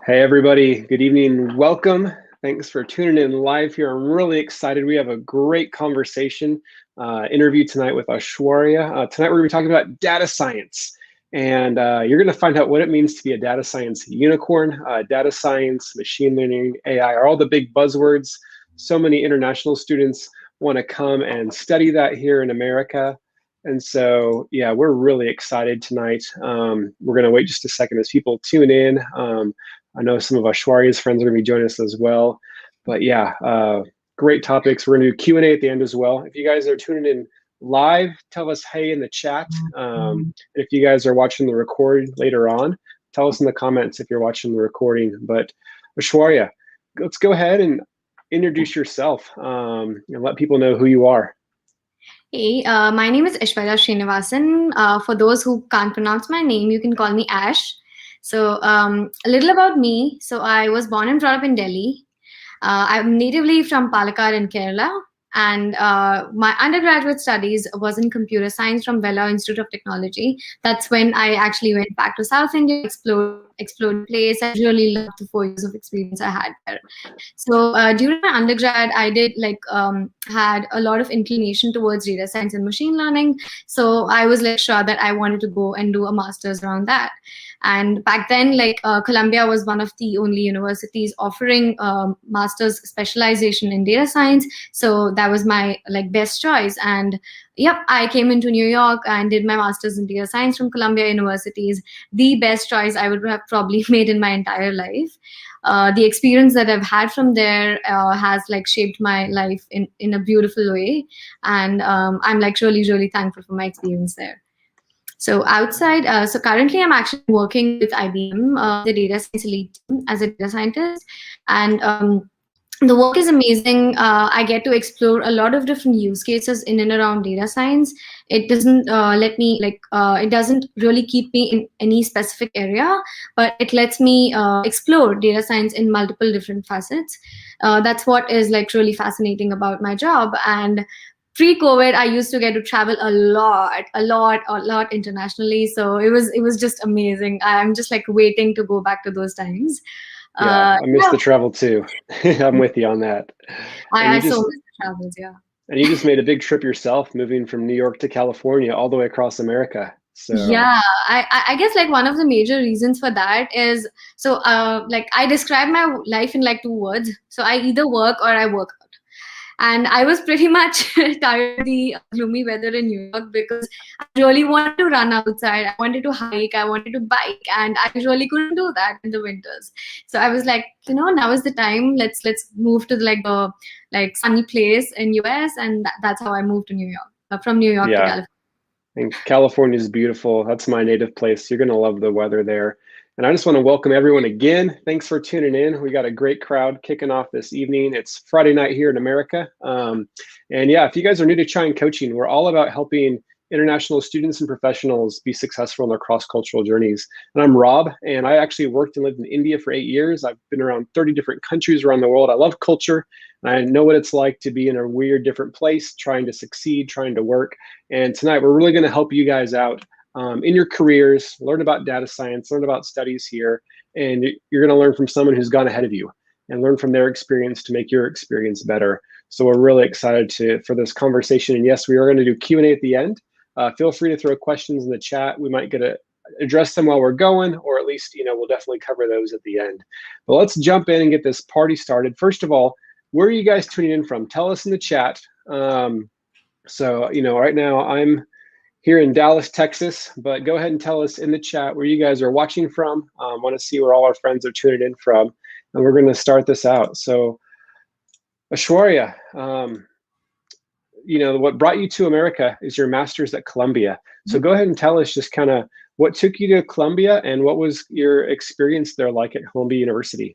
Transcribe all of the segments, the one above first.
Hey, everybody. Good evening. Welcome. Thanks for tuning in live here. I'm really excited. We have a great conversation interview tonight with Aishwarya. Tonight, we're going to be talking about data science. And you're going to find out what it means to be a data science unicorn. Data science, machine learning, AI are all the big buzzwords. So many international students want to come and study that here in America. And so, yeah, we're really excited tonight. We're going to wait just a second as people tune in. I know some of Aishwarya's friends are going to be joining us as well. But yeah, great topics. We're going to do Q&A at the end as well. If you guys are tuning in live, tell us hey in the chat. If you guys are watching the recording later on, tell us in the comments if you're watching the recording. But Aishwarya, let's go ahead and introduce yourself and let people know who you are. Hey, my name is Aishwarya Srinivasan. For those who can't pronounce my name, you can call me Ash. So a little about me. So I was born and brought up in Delhi. I'm natively from Palakkad in Kerala. And my undergraduate studies was in computer science from Vella Institute of Technology. That's when I actually went back to South India, explored place. I really loved the 4 years of experience I had there. So during my undergrad, I did had a lot of inclination towards data science and machine learning. So I was sure that I wanted to go and do a master's around that. And back then, Columbia was one of the only universities offering master's specialization in data science. So that was my best choice. And yep, I came into New York and did my master's in data science from Columbia Universities. The best choice I would have probably made in my entire life. The experience that I've had from there has shaped my life in a beautiful way. And I'm really thankful for my experience there. So outside, so currently I'm actually working with IBM, the data science elite team as a data scientist. And the work is amazing. I get to explore a lot of different use cases in and around data science. It doesn't it doesn't really keep me in any specific area, but it lets me explore data science in multiple different facets. That's what is really fascinating about my job. And pre-COVID, I used to get to travel a lot internationally. So it was just amazing. I'm just waiting to go back to those times. Yeah, I miss the travel too. I'm with you on that. I so miss the travels, yeah. And you just made a big trip yourself, moving from New York to California, all the way across America. So yeah, I guess one of the major reasons for that is I describe my life in 2 words. So I either work or I work. And I was pretty much tired of the gloomy weather in New York because I really wanted to run outside. I wanted to hike. I wanted to bike, and I really couldn't do that in the winters. So I was now is the time. Let's move to the sunny place in US, and that's how I moved to New York, from New York to California. And California is beautiful. That's my native place. You're gonna love the weather there. And I just want to welcome everyone again. Thanks for tuning in. We got a great crowd kicking off this evening. It's Friday night here in America. And yeah, if you guys are new to Chine Coaching, we're all about helping international students and professionals be successful in their cross-cultural journeys. And I'm Rob, and I actually worked and lived in India for 8 years. I've been around 30 different countries around the world. I love culture. And I know what it's like to be in a weird, different place, trying to succeed, trying to work. And tonight, we're really going to help you guys out in your careers, learn about data science, learn about studies here, and you're going to learn from someone who's gone ahead of you and learn from their experience to make your experience better. So we're really excited for this conversation. And yes, we are going to do Q&A at the end. Feel free to throw questions in the chat. We might get to address them while we're going, or at least, we'll definitely cover those at the end. But let's jump in and get this party started. First of all, where are you guys tuning in from? Tell us in the chat. So, right now I'm here in Dallas, Texas, but go ahead and tell us in the chat where you guys are watching from. Want to see where all our friends are tuning in from, and we're going to start this out. So, Aishwarya, what brought you to America is your master's at Columbia. So go ahead and tell us just kind of what took you to Columbia and what was your experience there like at Columbia University?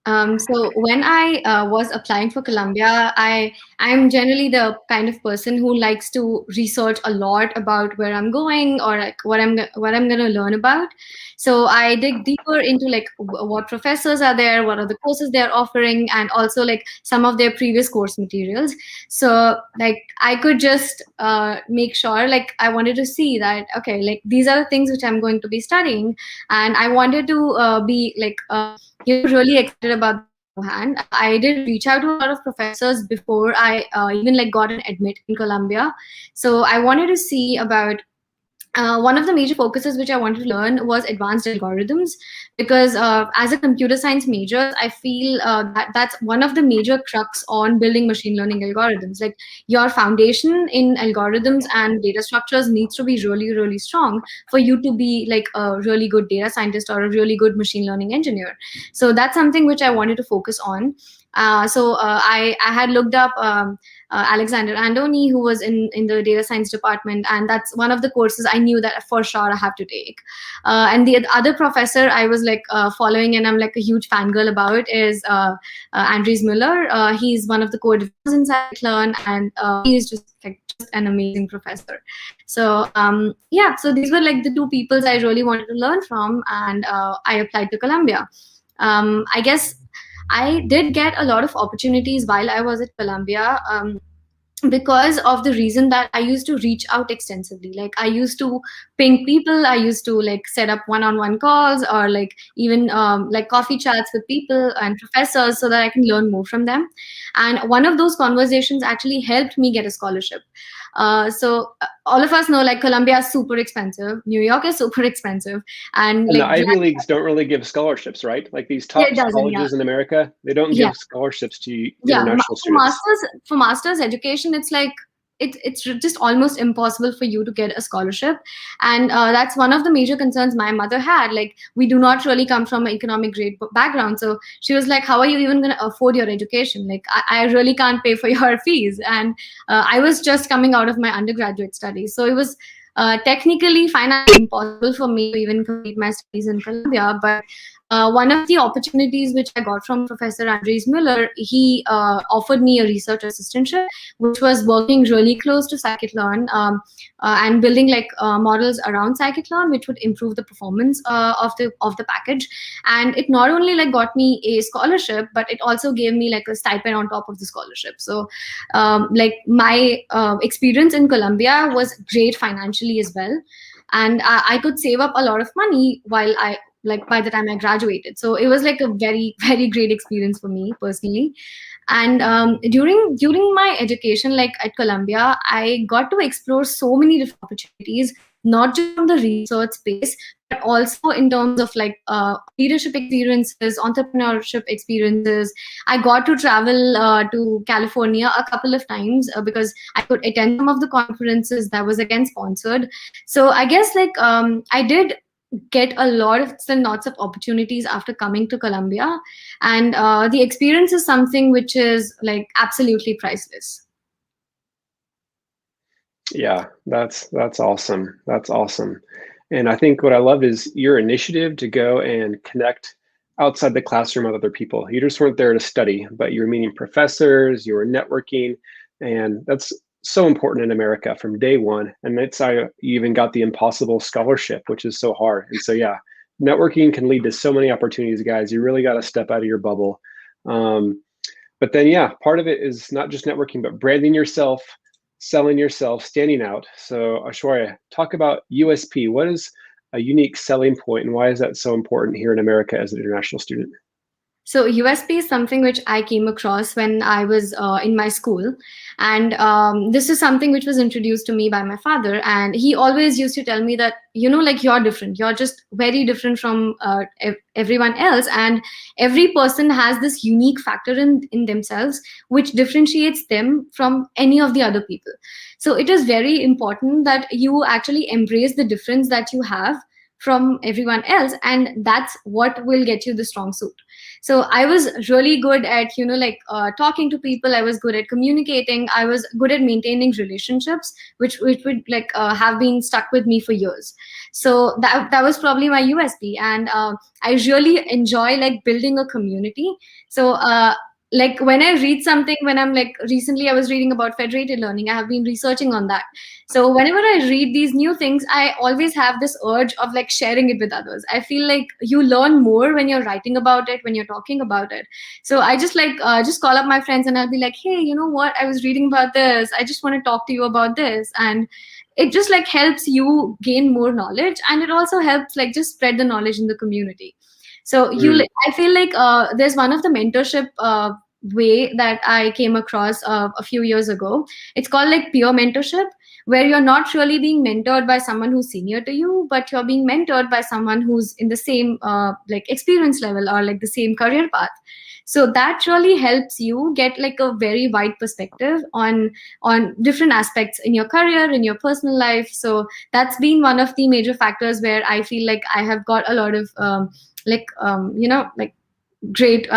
So when I was applying for Columbia, I'm generally the kind of person who likes to research a lot about where I'm going or what I'm going to learn about. So I dig deeper into what professors are there, what are the courses they're offering, and also some of their previous course materials. So I could just make sure I wanted to see that these are the things which I'm going to be studying, and I wanted to be really excited about that beforehand. I did reach out to a lot of professors before I even like got an admit in Columbia. So I wanted to see about one of the major focuses which I wanted to learn was advanced algorithms, because as a computer science major, I feel that that's one of the major crux on building machine learning algorithms. Like your foundation in algorithms and data structures needs to be really, really strong for you to be like a really good data scientist or a really good machine learning engineer. So that's something which I wanted to focus on. I had looked up Alexander Andoni, who was in the data science department, and that's one of the courses I knew that for sure I have to take. And the other professor I was like following, and I'm like a huge fangirl about, is Andres Muller. He's one of the co-developers in Scikit-learn, and he is just like just an amazing professor. So yeah, so these were like the two peoples I really wanted to learn from, and I applied to Columbia. I guess I did get a lot of opportunities while I was at Columbia. Because of the reason that I used to reach out extensively. Like I used to ping people, I used to like set up one-on-one calls, or like even like coffee chats with people and professors so that I can learn more from them. And one of those conversations actually helped me get a scholarship. All of us know like Columbia is super expensive, New York is super expensive, and And the like Ivy Leagues don't really give scholarships, right? Like these yeah, top it doesn't. Yeah, colleges in America, they don't yeah. give scholarships to Yeah, international for students. masters education, it's like it's just almost impossible for you to get a scholarship. And that's one of the major concerns my mother had. Like we do not really come from an economic grade background, so she was like, how are you even going to afford your education? Like I really can't pay for your fees. And I was just coming out of my undergraduate studies, so it was technically financially impossible for me to even complete my studies in Columbia. But one of the opportunities which I got from Professor Andres Miller, he offered me a research assistantship, which was working really close to Scikit-learn, and building like models around Scikit-learn, which would improve the performance of the package. And it not only like got me a scholarship, but it also gave me like a stipend on top of the scholarship. So like my experience in Columbia was great financially as well, and I could save up a lot of money while I like by the time I graduated. So it was like a very very great experience for me personally. And during my education, like at Columbia, I got to explore so many different opportunities, not just from the research space, but also in terms of like leadership experiences, entrepreneurship experiences. I got to travel to California a couple of times because I could attend some of the conferences that was again sponsored. So I guess like I did get a lot of and lots of opportunities after coming to Columbia, and the experience is something which is like absolutely priceless. Yeah, that's awesome. That's awesome. And I think what I love is your initiative to go and connect outside the classroom with other people. You just weren't there to study, but you were meeting professors, you were networking, and that's so important in America from day one. And that's how you even got the impossible scholarship, which is so hard. And so, yeah, networking can lead to so many opportunities, guys. You really got to step out of your bubble. But then, yeah, part of it is not just networking, but branding yourself, selling yourself, standing out. So Aishwarya, talk about USP. What is a unique selling point, and why is that so important here in America as an international student? So USP is something which I came across when I was in my school, and this is something which was introduced to me by my father. And he always used to tell me that like you're different, you're just very different from everyone else, and every person has this unique factor in themselves which differentiates them from any of the other people. So it is very important that you actually embrace the difference that you have from everyone else, and that's what will get you the strong suit. So I was really good at like talking to people, I was good at communicating, I was good at maintaining relationships which would like have been stuck with me for years. So that was probably my USP. And I really enjoy like building a community. So like when I read something, when I'm like, recently I was reading about federated learning, I have been researching on that. So whenever I read these new things, I always have this urge of like sharing it with others. I feel like you learn more when you're writing about it, when you're talking about it. So I just like just call up my friends and I'll be like, hey, you know what, I was reading about this, I just want to talk to you about this. And it just like helps you gain more knowledge, and it also helps like just spread the knowledge in the community. So Mm. I feel like there's one of the mentorship way that I came across a few years ago. It's called like peer mentorship, where you're not really being mentored by someone who's senior to you, but you're being mentored by someone who's in the same like experience level or like the same career path. So that really helps you get like a very wide perspective on different aspects in your career, in your personal life. So that's been one of the major factors where I feel like I have got a lot of like great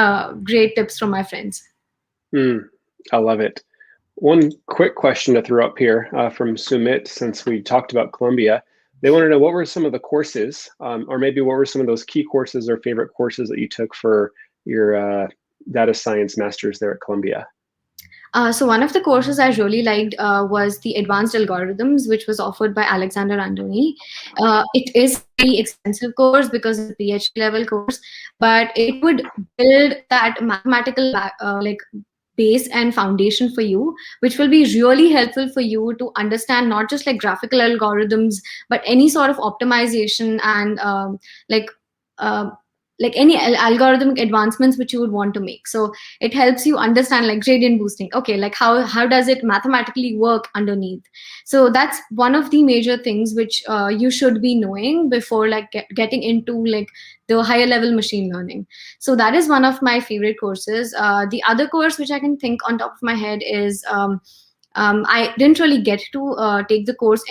tips from my friends. Mm. I love it. One quick question to throw up here from Sumit, since we talked about Columbia. They want to know what were some of the courses, or maybe what were some of those key courses or favorite courses that you took for your data science masters there at Columbia? So one of the courses I really liked was the Advanced Algorithms, which was offered by Alexander Andoni. It is a very expensive course because it's a PhD level course, but it would build that mathematical like base and foundation for you, which will be really helpful for you to understand not just like graphical algorithms, but any sort of optimization and like uh, like any algorithmic advancements which you would want to make. So it helps you understand like gradient boosting, okay, like how does it mathematically work underneath. So that's one of the major things which you should be knowing before like getting into like the higher level machine learning. So that is one of my favorite courses. The other course which I can think on top of my head is I didn't really get to take the course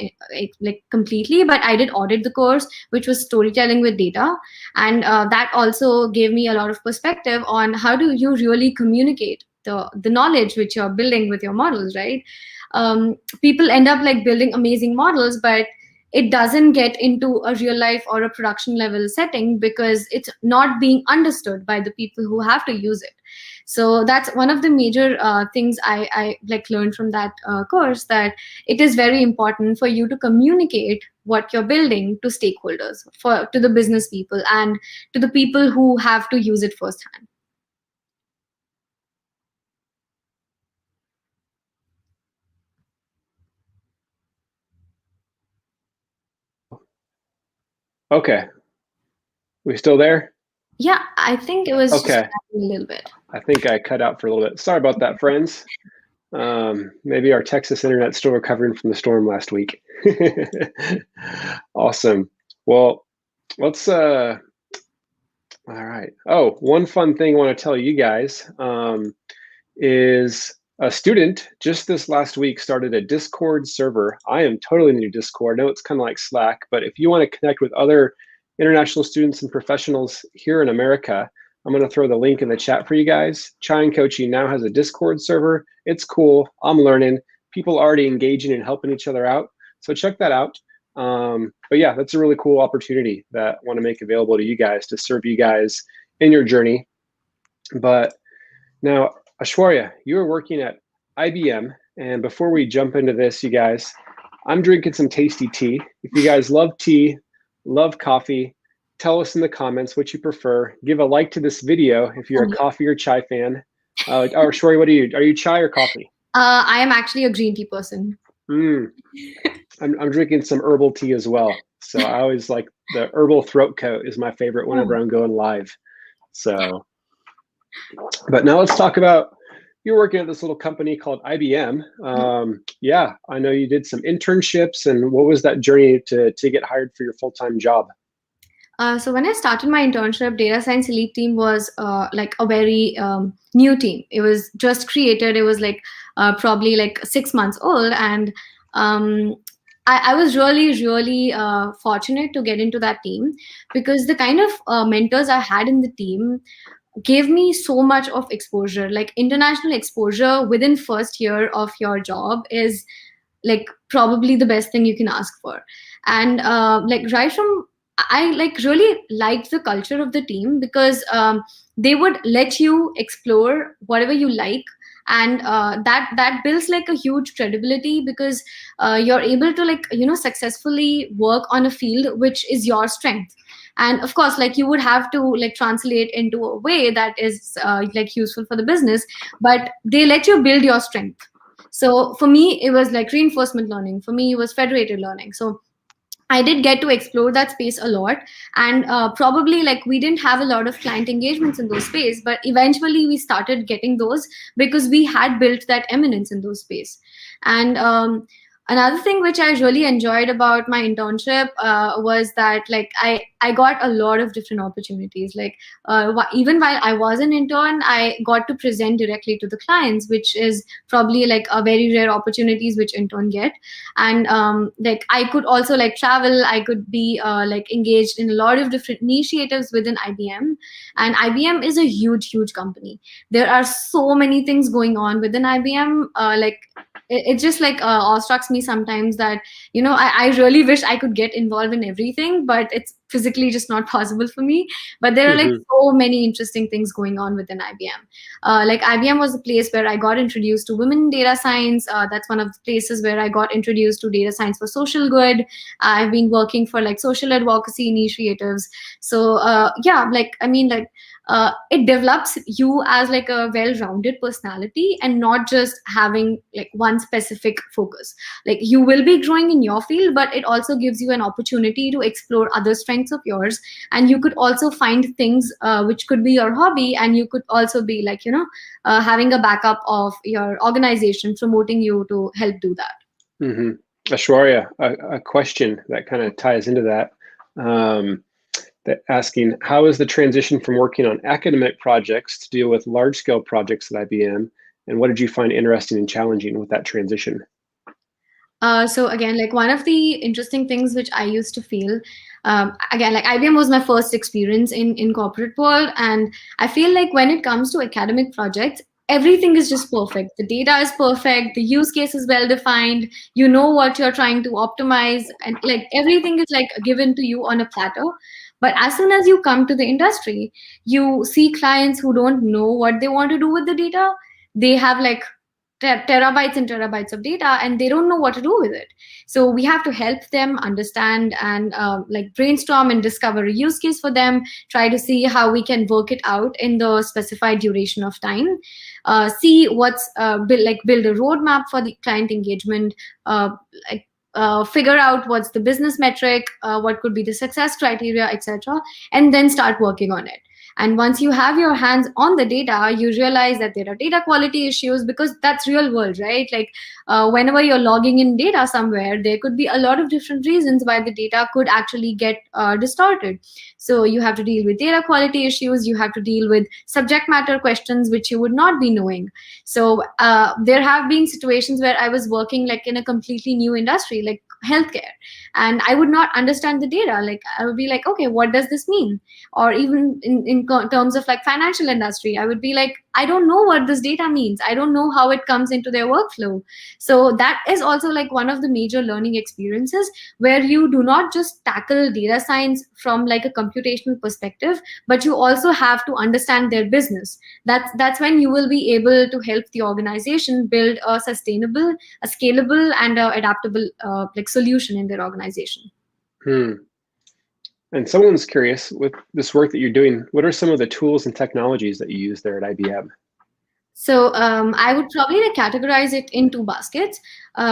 like completely, but I did audit the course, which was storytelling with data, and that also gave me a lot of perspective on how do you really communicate the knowledge which you're building with your models, right? People end up like building amazing models, but it doesn't get into a real life or a production level setting because it's not being understood by the people who have to use it. So that's one of the major things I like learned from that course, that it is very important for you to communicate what you're building to stakeholders, for to the business people and to the people who have to use it firsthand. Okay, we still there? Yeah, I think it was just Okay, a little bit. I think I cut out for a little bit. Sorry about that, friends. Maybe our Texas internet's still recovering from the storm last week. Awesome. Well, let's all right. Oh, one fun thing I want to tell you guys is a student just this last week started a Discord server. I am totally new to Discord. I know it's kind of like Slack, but if you want to connect with other international students and professionals here in America, I'm going to throw the link in the chat for you guys. Chai and Coaching now has a Discord server. It's cool. I'm learning. People already engaging and helping each other out. So check that out. But yeah, that's a really cool opportunity that I want to make available to you guys to serve you guys in your journey. But now, Aishwarya, you are working at IBM. And before we jump into this, you guys, I'm drinking some tasty tea. If you guys love tea, love coffee, tell us in the comments what you prefer. Give a like to this video if you're a coffee or chai fan. Aishwarya, what are you? Are you chai or coffee? I am actually a green tea person. I'm drinking some herbal tea as well. So I always like the herbal throat coat is my favorite whenever I'm going live. So, but now let's talk about, you're working at this little company called IBM. Yeah, I know you did some internships, and what was that journey to get hired for your full-time job? So when I started my internship, Data Science Elite team was like a very new team. It was just created. It was like probably like 6 months old, and I was really fortunate to get into that team because the kind of mentors I had in the team gave me so much of exposure. Like international exposure within first year of your job is like probably the best thing you can ask for. And like right from I like really liked the culture of the team because they would let you explore whatever you like, and that builds like a huge credibility because you're able to like successfully work on a field which is your strength. And of course, like you would have to like translate into a way that is like useful for the business, but they let you build your strength. So for me, it was like reinforcement learning. For me, it was federated learning. So I did get to explore that space a lot, and probably like we didn't have a lot of client engagements in those space, but eventually we started getting those because we had built that eminence in those space. And another thing which I really enjoyed about my internship was that like I got a lot of different opportunities. Like even while I was an intern, I got to present directly to the clients, which is probably like a very rare opportunities which intern get. And like I could also like travel, I could be like engaged in a lot of different initiatives within IBM. And IBM is a huge company. There are so many things going on within IBM. Like it just like awestrucks me sometimes that I really wish I could get involved in everything, but it's physically just not possible for me. But there are like so many interesting things going on within IBM. Like IBM was a place where I got introduced to women in data science. That's one of the places where I got introduced to data science for social good. I've been working for like social advocacy initiatives. So yeah, like I mean, like it develops you as like a well-rounded personality and not just having like one specific focus. Like you will be growing in your field, but it also gives you an opportunity to explore other strengths of yours, and you could also find things which could be your hobby, and you could also be like having a backup of your organization promoting you to help do that. Aishwarya, a question that kind of ties into that. Asking, how is the transition from working on academic projects to deal with large-scale projects at IBM, and what did you find interesting and challenging with that transition? So again, like one of the interesting things which I used to feel, again, like IBM was my first experience in corporate world, and I feel like when it comes to academic projects, everything is just perfect. The data is perfect, the use case is well defined, you know what you're trying to optimize, and like everything is like given to you on a platter. But as soon as you come to the industry, you see clients who don't know what they want to do with the data. They have like terabytes and terabytes of data, and they don't know what to do with it. So we have to help them understand and like brainstorm and discover a use case for them, try to see how we can work it out in the specified duration of time, see what's build a roadmap for the client engagement, like figure out what's the business metric, what could be the success criteria, etc., and then start working on it. And once you have your hands on the data, you realize that there are data quality issues, because that's real world, right? Like whenever you're logging in data somewhere, there could be a lot of different reasons why the data could actually get distorted. So you have to deal with data quality issues, you have to deal with subject matter questions which you would not be knowing. So there have been situations where I was working like in a completely new industry, like healthcare, and I would not understand the data. Like I would be like, okay, what does this mean? Or even in terms of like financial industry, I would be like, I don't know what this data means, I don't know how it comes into their workflow. So that is also like one of the major learning experiences, where you do not just tackle data science from like a computational perspective, but you also have to understand their business. That's when you will be able to help the organization build a sustainable, a scalable, and a adaptable like solution in their organization. And someone's curious, with this work that you're doing, what are some of the tools and technologies that you use there at IBM? So I would probably like categorize it in two baskets.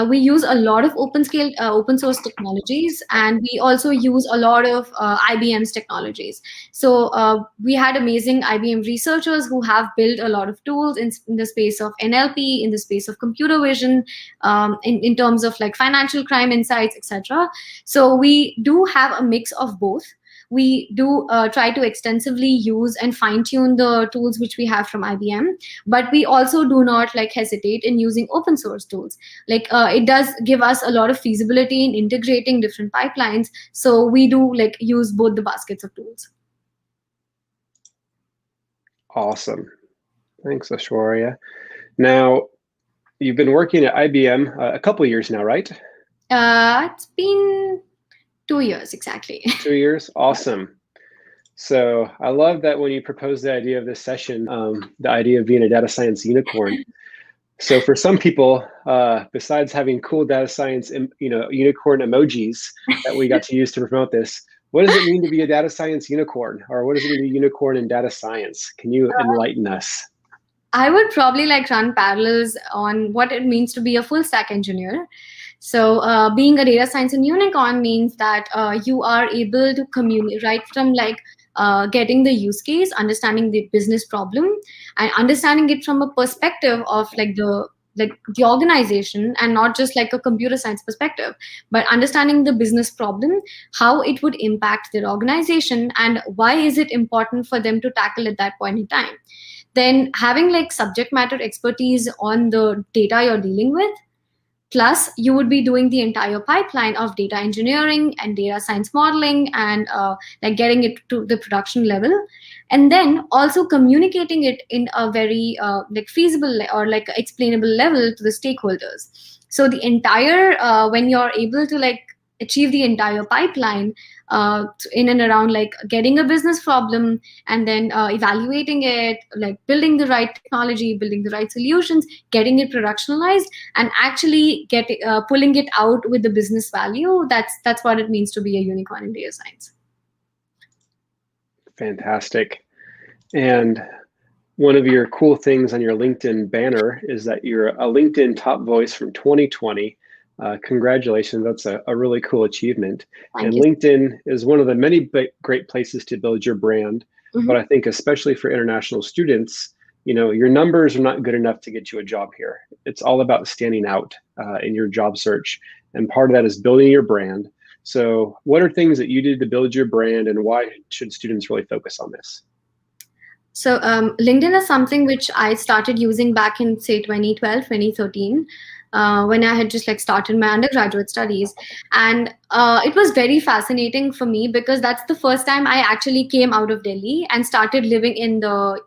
We use a lot of open source technologies, and we also use a lot of IBM's technologies. So we had amazing IBM researchers who have built a lot of tools in the space of NLP, in the space of computer vision, in terms of like financial crime insights, etc. So we do have a mix of both. We do try to extensively use and fine tune the tools which we have from IBM, but we also do not like hesitate in using open source tools. Like it does give us a lot of feasibility in integrating different pipelines. So we do like use both the baskets of tools. Awesome. Thanks, Aishwarya. Now, you've been working at IBM a couple of years now, right? It's been 2 years exactly. 2 years? Awesome. So I love that when you proposed the idea of this session, the idea of being a data science unicorn. So for some people, besides having cool data science, unicorn emojis that we got to use to promote this, what does it mean to be a data science unicorn? Or what does it mean to be a unicorn in data science? Can you enlighten us? I would probably like run parallels on what it means to be a full stack engineer. So being a data science and unicorn means that you are able to communicate right from like getting the use case, understanding the business problem, and understanding it from a perspective of like the organization, and not just like a computer science perspective, but understanding the business problem, how it would impact their organization, and why is it important for them to tackle at that point in time. Then having like subject matter expertise on the data you're dealing with. Plus, you would be doing the entire pipeline of data engineering and data science modeling, and like getting it to the production level, and then also communicating it in a very like feasible or like explainable level to the stakeholders. So the entire when you're able to like achieve the entire pipeline in and around like getting a business problem, and then evaluating it, like building the right technology, building the right solutions, getting it productionalized, and actually pulling it out with the business value. That's what it means to be a unicorn in data science. Fantastic. And one of your cool things on your LinkedIn banner is that you're a LinkedIn top voice from 2020. Congratulations, that's a really cool achievement. Thank And you. LinkedIn is one of the many great places to build your brand. Mhm. But I think especially for international students, your numbers are not good enough to get you a job here. It's all about standing out in your job search. And part of that is building your brand. So what are things that you did to build your brand, and why should students really focus on this? So LinkedIn is something which I started using back in say 2012, 2013, when I had just like started my undergraduate studies. And it was very fascinating for me because that's the first time I actually came out of Delhi and started living in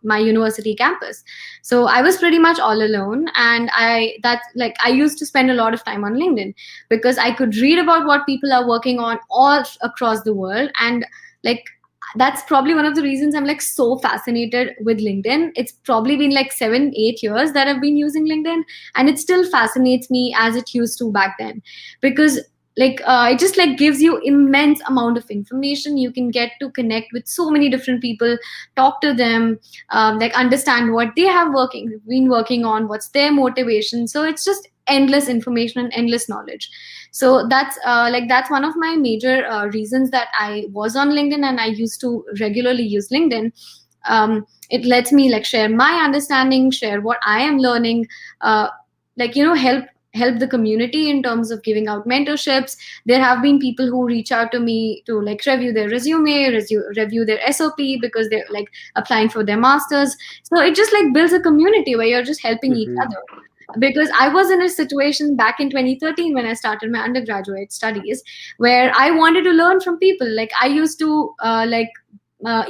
my university campus. So I was pretty much all alone, and I used to spend a lot of time on LinkedIn because I could read about what people are working on all across the world. And like that's probably one of the reasons I'm like so fascinated with LinkedIn. It's probably been like 7, 8 years that I've been using LinkedIn, and it still fascinates me as it used to back then, because like it just like gives you immense amount of information. You can get to connect with so many different people, talk to them, like understand what they have been working on, what's their motivation. So it's just endless information and endless knowledge. So that's one of my major reasons that I was on LinkedIn, and I used to regularly use LinkedIn. It lets me like share my understanding, share what I am learning, like help the community in terms of giving out mentorships. There have been people who reach out to me to like review their review their SOP because they're like applying for their masters. So it just like builds a community where you're just helping each Mm-hmm. other. Because I was in a situation back in 2013 when I started my undergraduate studies where I wanted to learn from people. Like I used to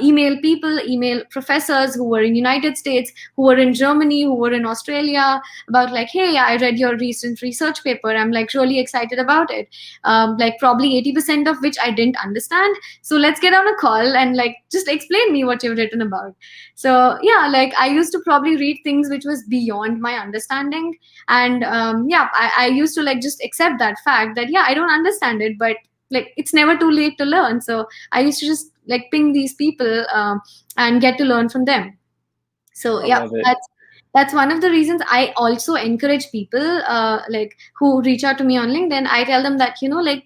email professors who were in United States, who were in Germany, who were in Australia, about like, hey, I read your recent research paper. I'm like really excited about it. Like probably 80% of which I didn't understand. So let's get on a call and like just explain me what you've written about. So yeah, like I used to probably read things which was beyond my understanding. And I used to like just accept that fact that, yeah, I don't understand it, but like it's never too late to learn. So I used to just like ping these people and get to learn from them. So I yeah, love it. that's one of the reasons I also encourage people like who reach out to me on LinkedIn. I tell them that like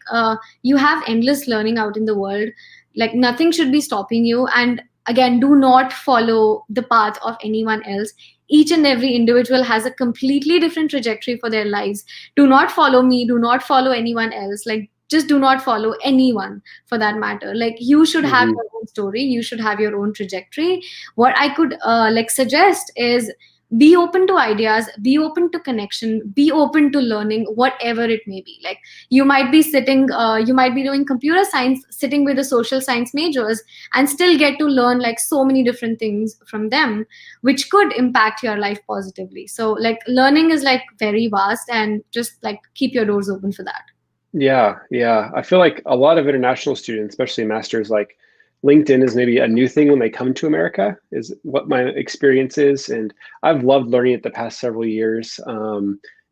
you have endless learning out in the world. Like nothing should be stopping you. And again, do not follow the path of anyone else. Each and every individual has a completely different trajectory for their lives. Do not follow me, do not follow anyone else. Like just do not follow anyone for that matter. Like you should have Mm-hmm. your own story, you should have your own trajectory. What I could like suggest is be open to ideas, be open to connection, be open to learning, whatever it may be. Like you might be you might be doing computer science, sitting with the social science majors, and still get to learn like so many different things from them, which could impact your life positively. So like learning is like very vast, and just like keep your doors open for that. Yeah. I feel like a lot of international students, especially masters, like LinkedIn is maybe a new thing when they come to America, is what my experience is. And I've loved learning it the past several years.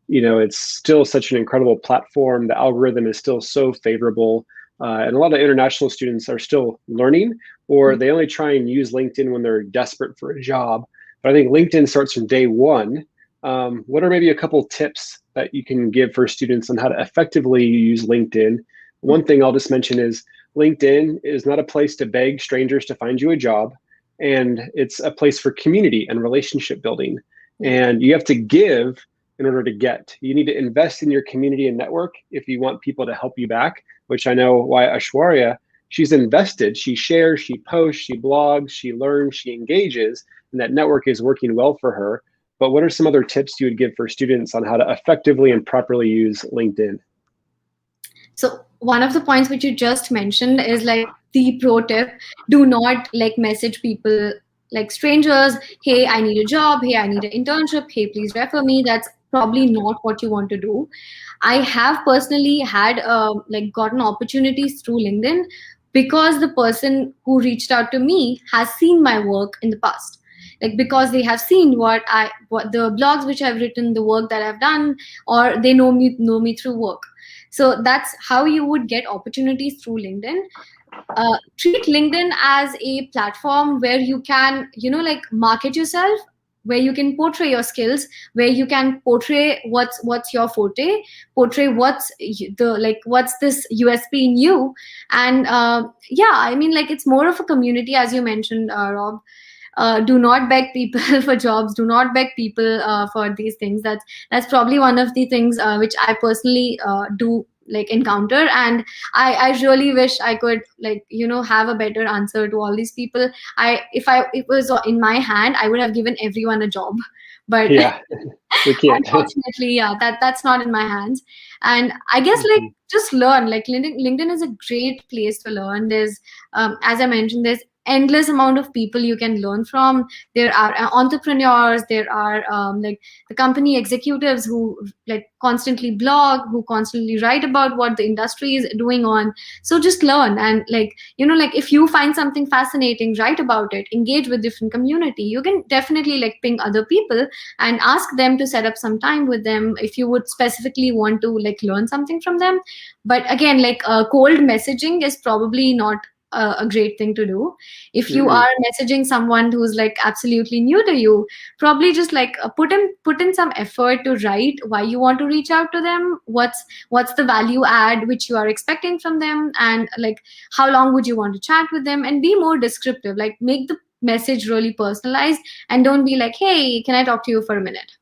It's still such an incredible platform. The algorithm is still so favorable. And a lot of international students are still learning, or they only try and use LinkedIn when they're desperate for a job. But I think LinkedIn starts from day one. What are maybe a couple tips that you can give for students on how to effectively use LinkedIn. One thing I'll just mention is LinkedIn is not a place to beg strangers to find you a job, and it's a place for community and relationship building. And you have to give in order to get. You need to invest in your community and network if you want people to help you back, which I know why Aishwarya, she's invested. She shares, she posts, she blogs, she learns, she engages, and that network is working well for her. But what are some other tips you would give for students on how to effectively and properly use LinkedIn? So one of the points which you just mentioned is like the pro tip: do not like message people like strangers. Hey, I need a job. Hey, I need an internship. Hey, please refer me. That's probably not what you want to do. I have personally had like gotten opportunities through LinkedIn because the person who reached out to me has seen my work in the past. Like because they have seen what the blogs which I've written, the work that I've done, or they know me through work. So that's how you would get opportunities through LinkedIn. Treat LinkedIn as a platform where you can, like market yourself, where you can portray your skills, where you can portray what's your forte, portray what's this USP in you. And yeah, I mean, like it's more of a community, as you mentioned, Rob. Do not beg people for jobs. Do not beg people for these things. That's probably one of the things which I personally do like encounter, and I really wish I could like have a better answer to all these people. If it was in my hand, I would have given everyone a job, but Yeah, we can't. unfortunately, yeah, that's not in my hands. And I guess like just learn. Like LinkedIn is a great place to learn. There's as I mentioned, there's endless amount of people you can learn from. There are entrepreneurs, there are like the company executives who like constantly blog, who constantly write about what the industry is doing on. So just learn, and like like if you find something fascinating, write about it, engage with different community. You can definitely like ping other people and ask them to set up some time with them if you would specifically want to like learn something from them. But again, like cold messaging is probably not a great thing to do. If you are messaging someone who's like absolutely new to you, probably just like put in some effort to write why you want to reach out to them, what's the value add which you are expecting from them, and like how long would you want to chat with them, and be more descriptive. Like make the message really personalized, and don't be like, hey, can I talk to you for a minute?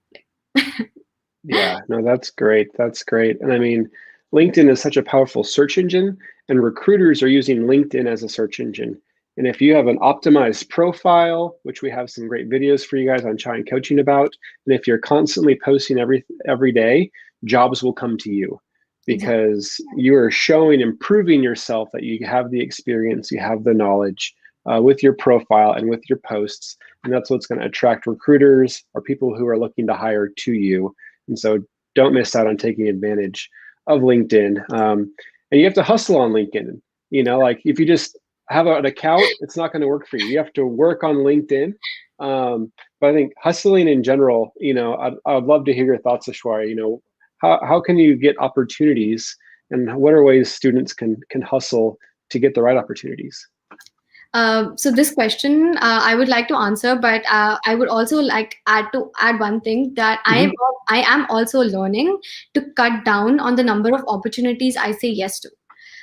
Yeah, no, that's great. That's great. And I mean, LinkedIn is such a powerful search engine, and recruiters are using LinkedIn as a search engine. And if you have an optimized profile, which we have some great videos for you guys on Chai and Coaching about, and if you're constantly posting every day, jobs will come to you because you are showing, improving yourself, that you have the experience, you have the knowledge with your profile and with your posts. And that's what's going to attract recruiters or people who are looking to hire to you. And so don't miss out on taking advantage of LinkedIn. And you have to hustle on LinkedIn. Like if you just have an account, it's not going to work for you. You have to work on LinkedIn. But I think hustling in general, I'd love to hear your thoughts, Aishwarya. How can you get opportunities, and what are ways students can hustle to get the right opportunities? So this question I would like to answer, but I would also like add one thing, that I am also learning to cut down on the number of opportunities I say yes to,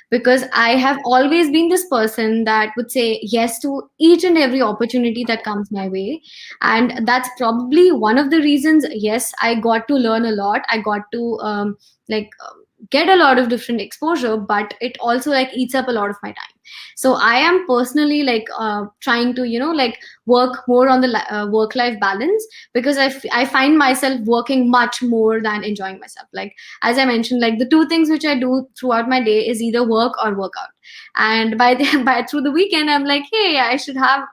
because I have always been this person that would say yes to each and every opportunity that comes my way. And that's probably one of the reasons, yes, I got to learn a lot. I got to get a lot of different exposure, but it also like eats up a lot of my time. So I am personally like trying to like work more on the work life balance, because I find myself working much more than enjoying myself. Like as I mentioned, like the two things which I do throughout my day is either work or workout. And by through the weekend, I'm like, hey, I should have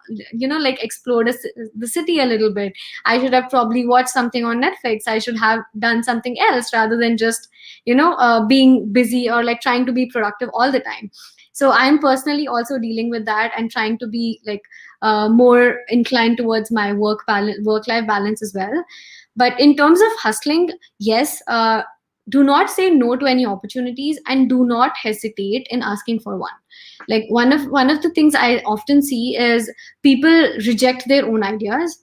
like explored the city a little bit. I should have probably watched something on Netflix. I should have done something else rather than just being busy or like trying to be productive all the time. So I'm personally also dealing with that and trying to be like more inclined towards my work life balance as well. But in terms of hustling, yes, do not say no to any opportunities, and do not hesitate in asking for one. Like one of the things I often see is people reject their own ideas.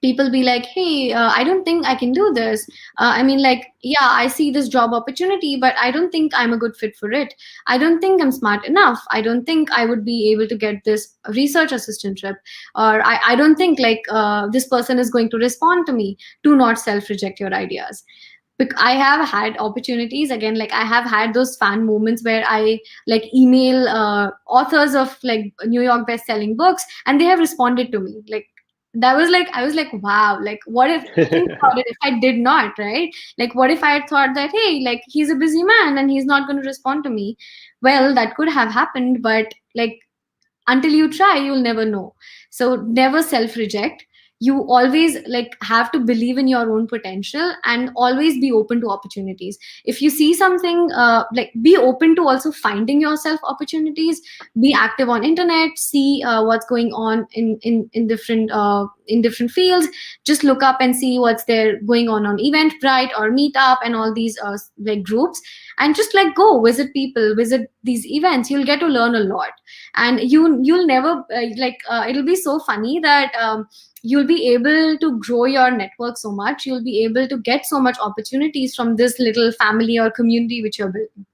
people be like, hey, I don't think I can do this. I mean, like, yeah, I see this job opportunity, but I don't think I'm a good fit for it. I don't think I'm smart enough. I don't think I would be able to get this research assistantship. Or I don't think like this person is going to respond to me. Do not self reject your ideas. I have had opportunities again, like I have had those fan moments where I like email authors of like New York best-selling books, and they have responded to me. Like that was like, I was like, wow, like what if, think about it, if I did not, right? Like what if I had thought that, hey, like he's a busy man and he's not going to respond to me? Well, that could have happened, but like until you try, you'll never know. So never self reject. You always like have to believe in your own potential and always be open to opportunities. If you see something, like be open to also finding yourself opportunities. Be active on internet, see what's going on in different fields. Just look up and see what's there going on Eventbrite or Meetup and all these like groups, and just like go visit people, visit these events. You'll get to learn a lot, and you'll never it'll be so funny that you'll be able to grow your network so much. You'll be able to get so much opportunities from this little family or community which you're building.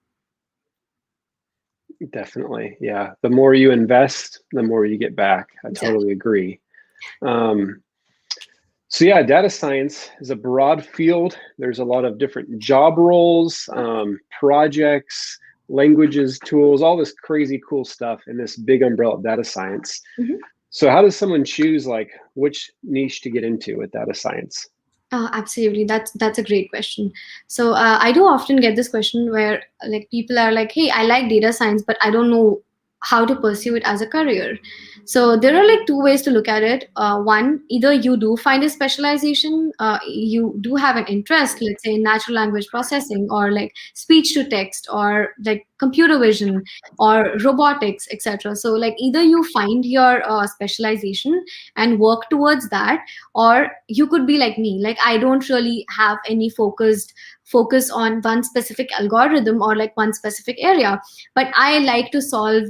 Definitely. Yeah. The more you invest, the more you get back. I Exactly. totally agree. So yeah, data science is a broad field. There's a lot of different job roles, projects, languages, tools, all this crazy cool stuff in this big umbrella of data science. Mm-hmm. So how does someone choose like which niche to get into with data science? Absolutely, that's a great question. So I do often get this question where like people are like, "Hey, I like data science, but I don't know how to pursue it as a career." So there are like two ways to look at it. One, either you do find a specialization, you do have an interest, let's say in natural language processing or like speech to text or like computer vision or robotics, etc. So like either you find your specialization and work towards that, or you could be like me, like I don't really have any focus on one specific algorithm or like one specific area, but I like to solve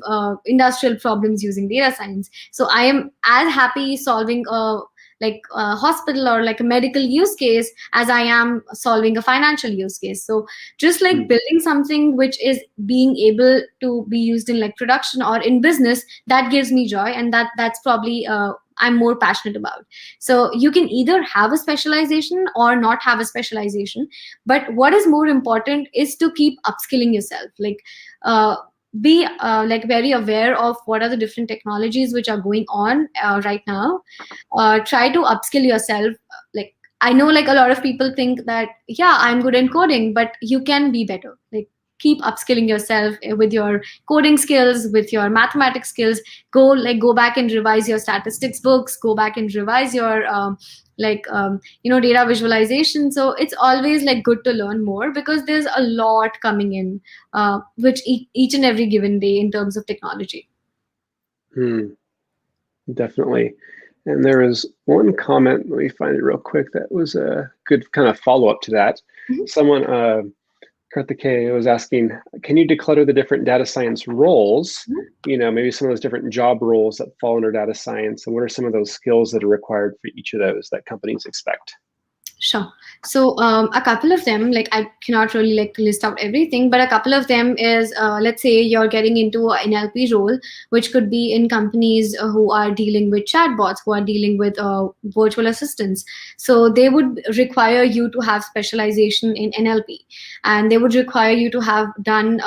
industrial problems using data science. So I am as happy solving a hospital or like a medical use case as I am solving a financial use case. So just like building something which is being able to be used in like production or in business, that gives me joy, and that's probably I'm more passionate about. So you can either have a specialization or not have a specialization, but what is more important is to keep upskilling yourself. Like be like very aware of what are the different technologies which are going on right now. Try to upskill yourself. Like I know like a lot of people think that, yeah, I'm good in coding, but you can be better. Like keep upskilling yourself with your coding skills, with your mathematics skills. Go back and revise your statistics books, go back and revise your data visualization. So it's always like good to learn more because there's a lot coming in which each and every given day in terms of technology. Definitely. And there was one comment, let me find it real quick, that was a good kind of follow-up to that. Mm-hmm. Someone, Karthikeya, was asking, can you declutter the different data science roles? Mm-hmm. You know, maybe some of those different job roles that fall under data science, and what are some of those skills that are required for each of those that companies expect? Sure. So a couple of them, like I cannot really like list out everything, but a couple of them is, let's say you're getting into an NLP role, which could be in companies who are dealing with chatbots, who are dealing with virtual assistants. So they would require you to have specialization in NLP, and they would require you to have done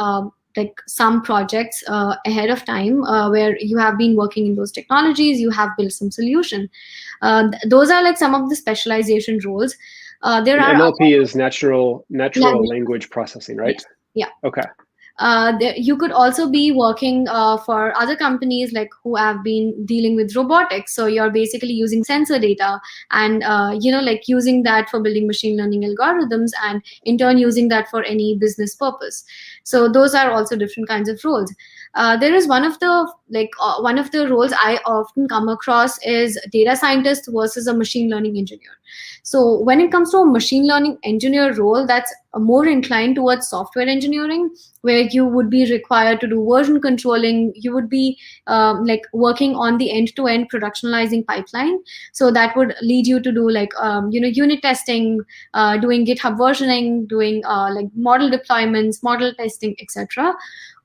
like some projects ahead of time where you have been working in those technologies, you have built some solution. Those are like some of the specialization roles. There are NLP is natural language processing, right? Yes. Yeah. Okay. You could also be working for other companies like who have been dealing with robotics. So you're basically using sensor data and like using that for building machine learning algorithms, and in turn using that for any business purpose. So those are also different kinds of roles. there is one of the roles I often come across is data scientist versus a machine learning engineer. So when it comes to a machine learning engineer role, that's more inclined towards software engineering, where you would be required to do version controlling. You would be like working on the end-to-end productionalizing pipeline. So that would lead you to do like unit testing, doing GitHub versioning, doing like model deployments, model testing, etc.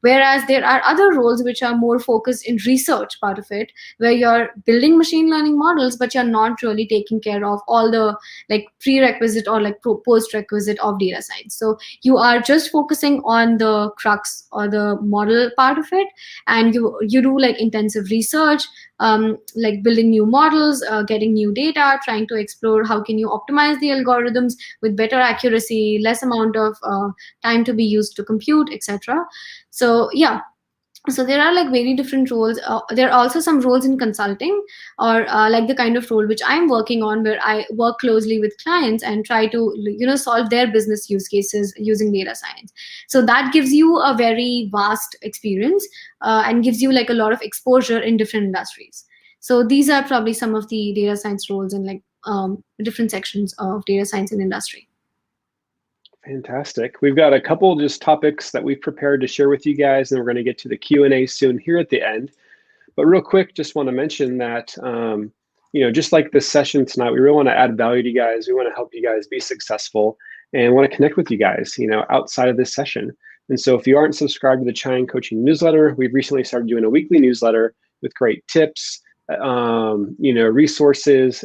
Whereas there are other roles which are more focused in research part of it, where you're building machine learning models, but you're not really taking care of all the like prerequisite or like post requisite of data science. So you are just focusing on the crux or the model part of it, and you do like intensive research, like building new models, getting new data, trying to explore how can you optimize the algorithms with better accuracy, less amount of time to be used to compute, etc. So yeah, so there are like very different roles. There are also some roles in consulting, or like the kind of role which I'm working on, where I work closely with clients and try to solve their business use cases using data science. So that gives you a very vast experience, and gives you like a lot of exposure in different industries. So these are probably some of the data science roles in like different sections of data science in industry. Fantastic. We've got a couple just topics that we've prepared to share with you guys, and we're going to get to the Q&A soon here at the end. But real quick, just want to mention that, just like this session tonight, we really want to add value to you guys. We want to help you guys be successful and want to connect with you guys, outside of this session. And so if you aren't subscribed to the Chine Coaching newsletter, we've recently started doing a weekly newsletter with great tips, resources,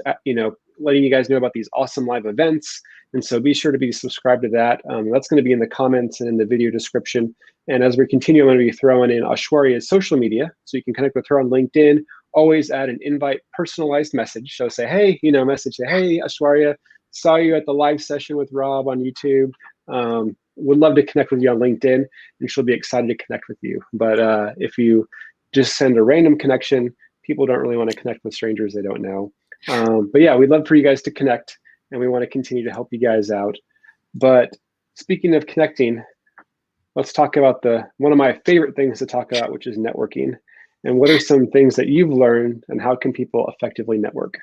letting you guys know about these awesome live events. And so be sure to be subscribed to that. That's going to be in the comments and in the video description. And as we continue, I'm going to be throwing in Aishwarya's social media, so you can connect with her on LinkedIn. Always add an invite personalized message. So say, hey, message, say, hey, Aishwarya, saw you at the live session with Rob on YouTube. Would love to connect with you on LinkedIn, and she'll be excited to connect with you. But if you just send a random connection, people don't really want to connect with strangers they don't know. But yeah, we'd love for you guys to connect, and we want to continue to help you guys out. But speaking of connecting, let's talk about one of my favorite things to talk about, which is networking. And what are some things that you've learned, and how can people effectively network?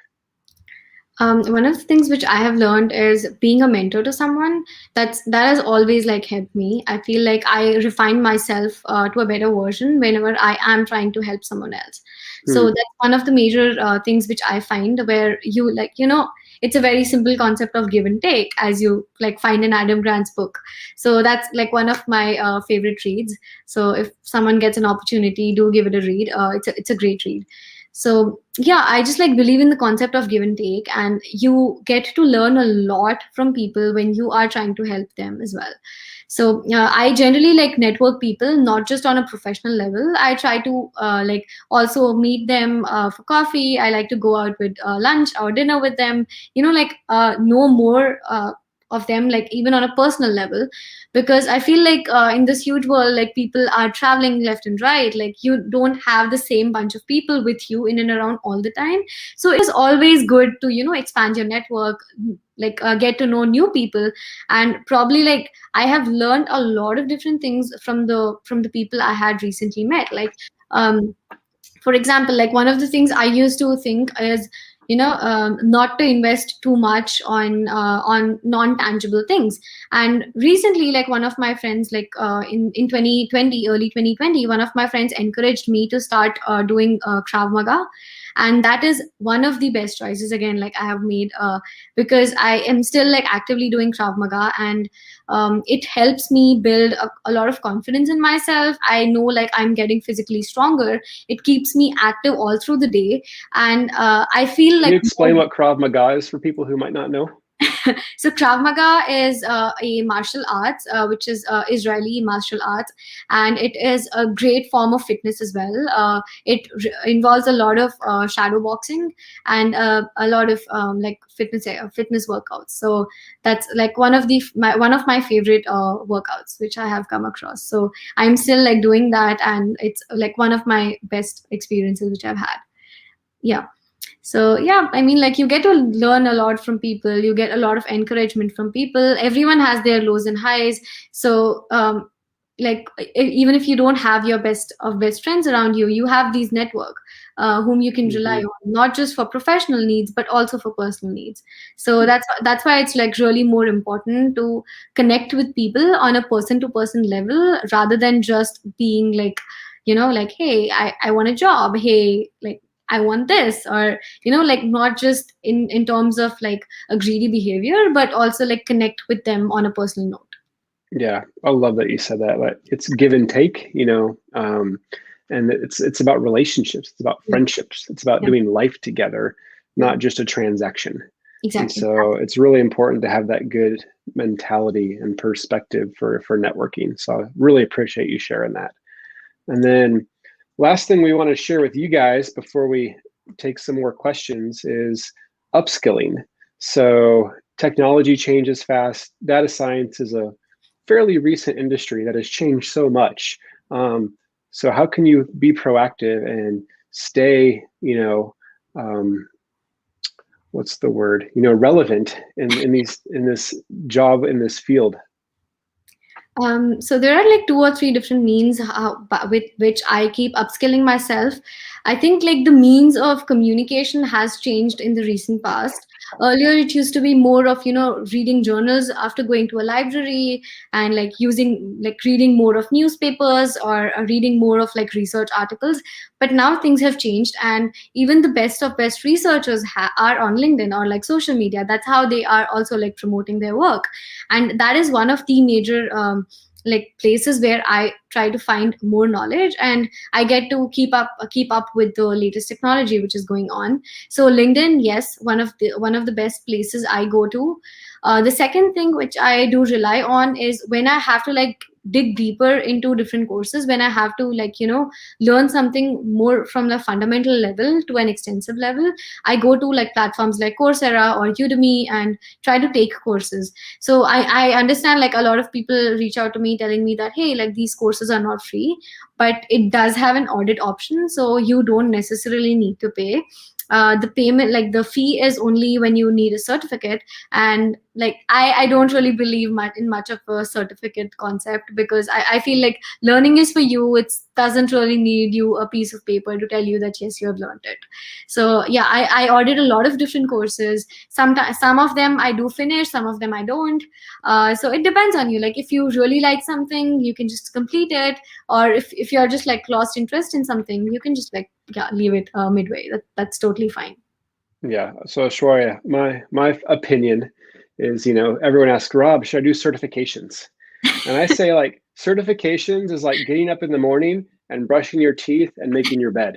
One of the things which I have learned is being a mentor to someone. That has always like helped me. I feel like I refine myself to a better version whenever I am trying to help someone else. So that's one of the major things which I find, where you it's a very simple concept of give and take, as you like find in Adam Grant's book. So that's like one of my favorite reads. So if someone gets an opportunity, do give it a read. It's a great read. So yeah, I just like believe in the concept of give and take, and you get to learn a lot from people when you are trying to help them as well. So I generally like network people, not just on a professional level. I try to like also meet them for coffee. I like to go out with lunch or dinner with them, know more of them, like even on a personal level, because I feel like in this huge world, like people are traveling left and right. Like you don't have the same bunch of people with you in and around all the time. So it is always good to expand your network, like get to know new people. And probably like I have learned a lot of different things from the people I had recently met. Like for example, like one of the things I used to think is not to invest too much on non-tangible things. And recently, like one of my friends, like in 2020, early 2020, one of my friends encouraged me to start doing Krav Maga. And that is one of the best choices, again, like I have made, because I am still like actively doing Krav Maga, and it helps me build a lot of confidence in myself. I know like I'm getting physically stronger. It keeps me active all through the day. And I feel like— Can you explain what Krav Maga is for people who might not know? So Krav Maga is a martial arts, which is Israeli martial arts, and it is a great form of fitness as well. It involves a lot of shadow boxing and a lot of like fitness workouts. So that's like one of my favorite workouts which I have come across. So I'm still like doing that, and it's like one of my best experiences which I've had. Yeah. So yeah, I mean, like you get to learn a lot from people. You get a lot of encouragement from people. Everyone has their lows and highs. So like even if you don't have your best of best friends around you, you have these network whom you can rely Hmm. on, not just for professional needs but also for personal needs. So that's why it's like really more important to connect with people on a person to person level, rather than just being like, like, hey, I want a job, hey, like I want this, or like not just in terms of like a greedy behavior, but also like connect with them on a personal note. Yeah, I love that you said that. Like it's give and take, and it's about relationships. It's about Yeah, friendships. It's about yeah, doing life together, yeah, not just a transaction. And exactly. so it's really important to have that good mentality and perspective for networking. So I really appreciate you sharing that. And then last thing we want to share with you guys before we take some more questions is upskilling. So technology changes fast. Data science is a fairly recent industry that has changed so much. So how can you be proactive and stay, um, what's the word, relevant in this job in this field? So there are like two or three different means with which I keep upskilling myself. I think like the means of communication has changed in the recent past. Earlier, it used to be more of reading journals after going to a library, and like using like reading more of newspapers, or reading more of like research articles. But now things have changed, and even the best of best researchers are on LinkedIn or like social media. That's how they are also like promoting their work, and that is one of the major like places where I try to find more knowledge, and I get to keep up with the latest technology which is going on. So LinkedIn, yes, one of the best places I go to. The second thing which I do rely on is when I have to like dig deeper into different courses, when I have to like learn something more from the fundamental level to an extensive level, I go to like platforms like Coursera or Udemy and try to take courses. So I understand like a lot of people reach out to me telling me that, hey, like these courses are not free, but it does have an audit option, so you don't necessarily need to pay. The payment, like the fee, is only when you need a certificate. And like I don't really believe much of a certificate concept, because I feel like learning is for you. It doesn't really need you a piece of paper to tell you that yes, you have learned it. So yeah, I audit a lot of different courses. Sometimes some of them I do finish, some of them I don't. So it depends on you. Like if you really like something, you can just complete it, or if you're just like lost interest in something, you can just like, yeah, leave it midway. That's totally fine. Yeah. So Aishwarya, my opinion is, everyone asks, Rob, should I do certifications? And I say like certifications is like getting up in the morning and brushing your teeth and making your bed.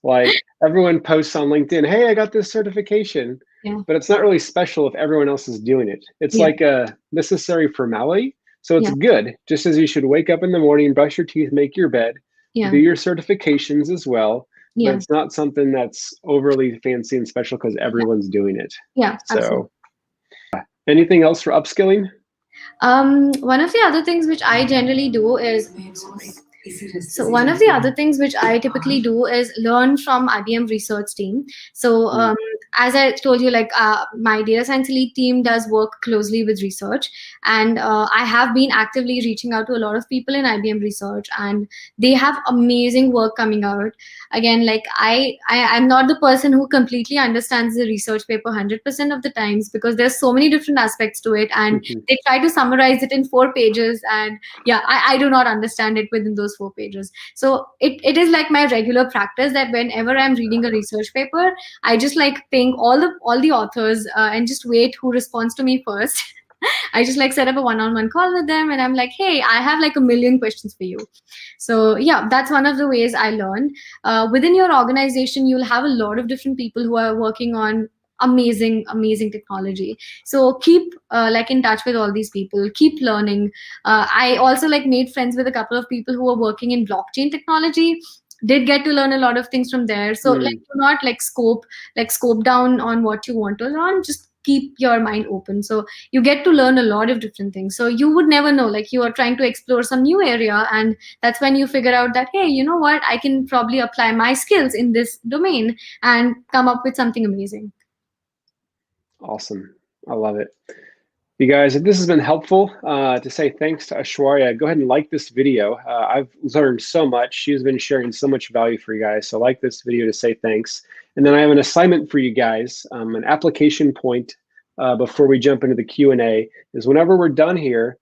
Like everyone posts on LinkedIn, hey, I got this certification, Yeah, but it's not really special if everyone else is doing it. It's yeah, like a necessary formality. So it's yeah, good, just as you should wake up in the morning, brush your teeth, make your bed, yeah, do your certifications as well. But yeah, it's not something that's overly fancy and special because yeah, everyone's doing it. yeah, absolutely. So anything else for upskilling? One of the other things which I generally do is, sorry. So one of the other things which I typically do is learn from IBM research team. So Mm, as I told you, like my data science lead team does work closely with research, and I have been actively reaching out to a lot of people in IBM research, and they have amazing work coming out. Again, like I'm not the person who completely understands the research paper 100% of the times, because there's so many different aspects to it, and mhm. they try to summarize it in 4 pages, and yeah, I do not understand it within those 4 pages. So it is like my regular practice that whenever I'm reading a research paper, I just like ping all the authors and just wait who responds to me first. I just like set up a one-on-one call with them, and I'm like, hey, I have like a million questions for you. So yeah, that's one of the ways I learn. Within your organization, you'll have a lot of different people who are working on amazing technology. So keep like in touch with all these people, keep learning. I also like made friends with a couple of people who are working in blockchain technology, did get to learn a lot of things from there. So like Mm, do not like scope down on what you want to learn, just keep your mind open. So you get to learn a lot of different things, so you would never know, like you are trying to explore some new area, and that's when you figure out that, hey, you know what, I can probably apply my skills in this domain and come up with something amazing. awesome. I love it. You guys, if this has been helpful, to say thanks to Aishwarya, go ahead and like this video. I've learned so much. She's been sharing so much value for you guys. So like this video to say thanks. And then I have an assignment for you guys, an application point before we jump into the Q&A is whenever we're done here,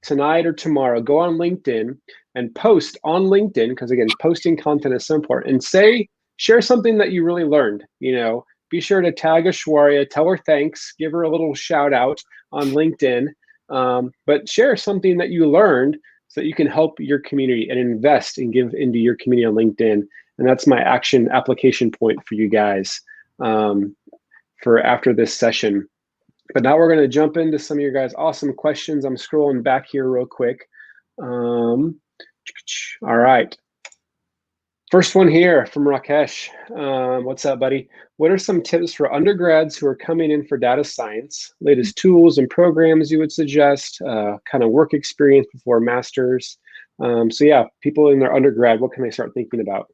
tonight or tomorrow, go on LinkedIn and post on LinkedIn, because again, posting content is so important, and share something that you really learned. Be sure to tag Aishwarya, tell her thanks, give her a little shout out on LinkedIn, but share something that you learned so that you can help your community and invest and give into your community on LinkedIn. And that's my action application point for you guys for after this session. But now we're going to jump into some of your guys' awesome questions. I'm scrolling back here real quick. All right. First one here from Rakesh. What's up, buddy? What are some tips for undergrads who are coming in for data science? Latest tools and programs you would suggest, kind of work experience before masters. So yeah, people in their undergrad, what can they start thinking about?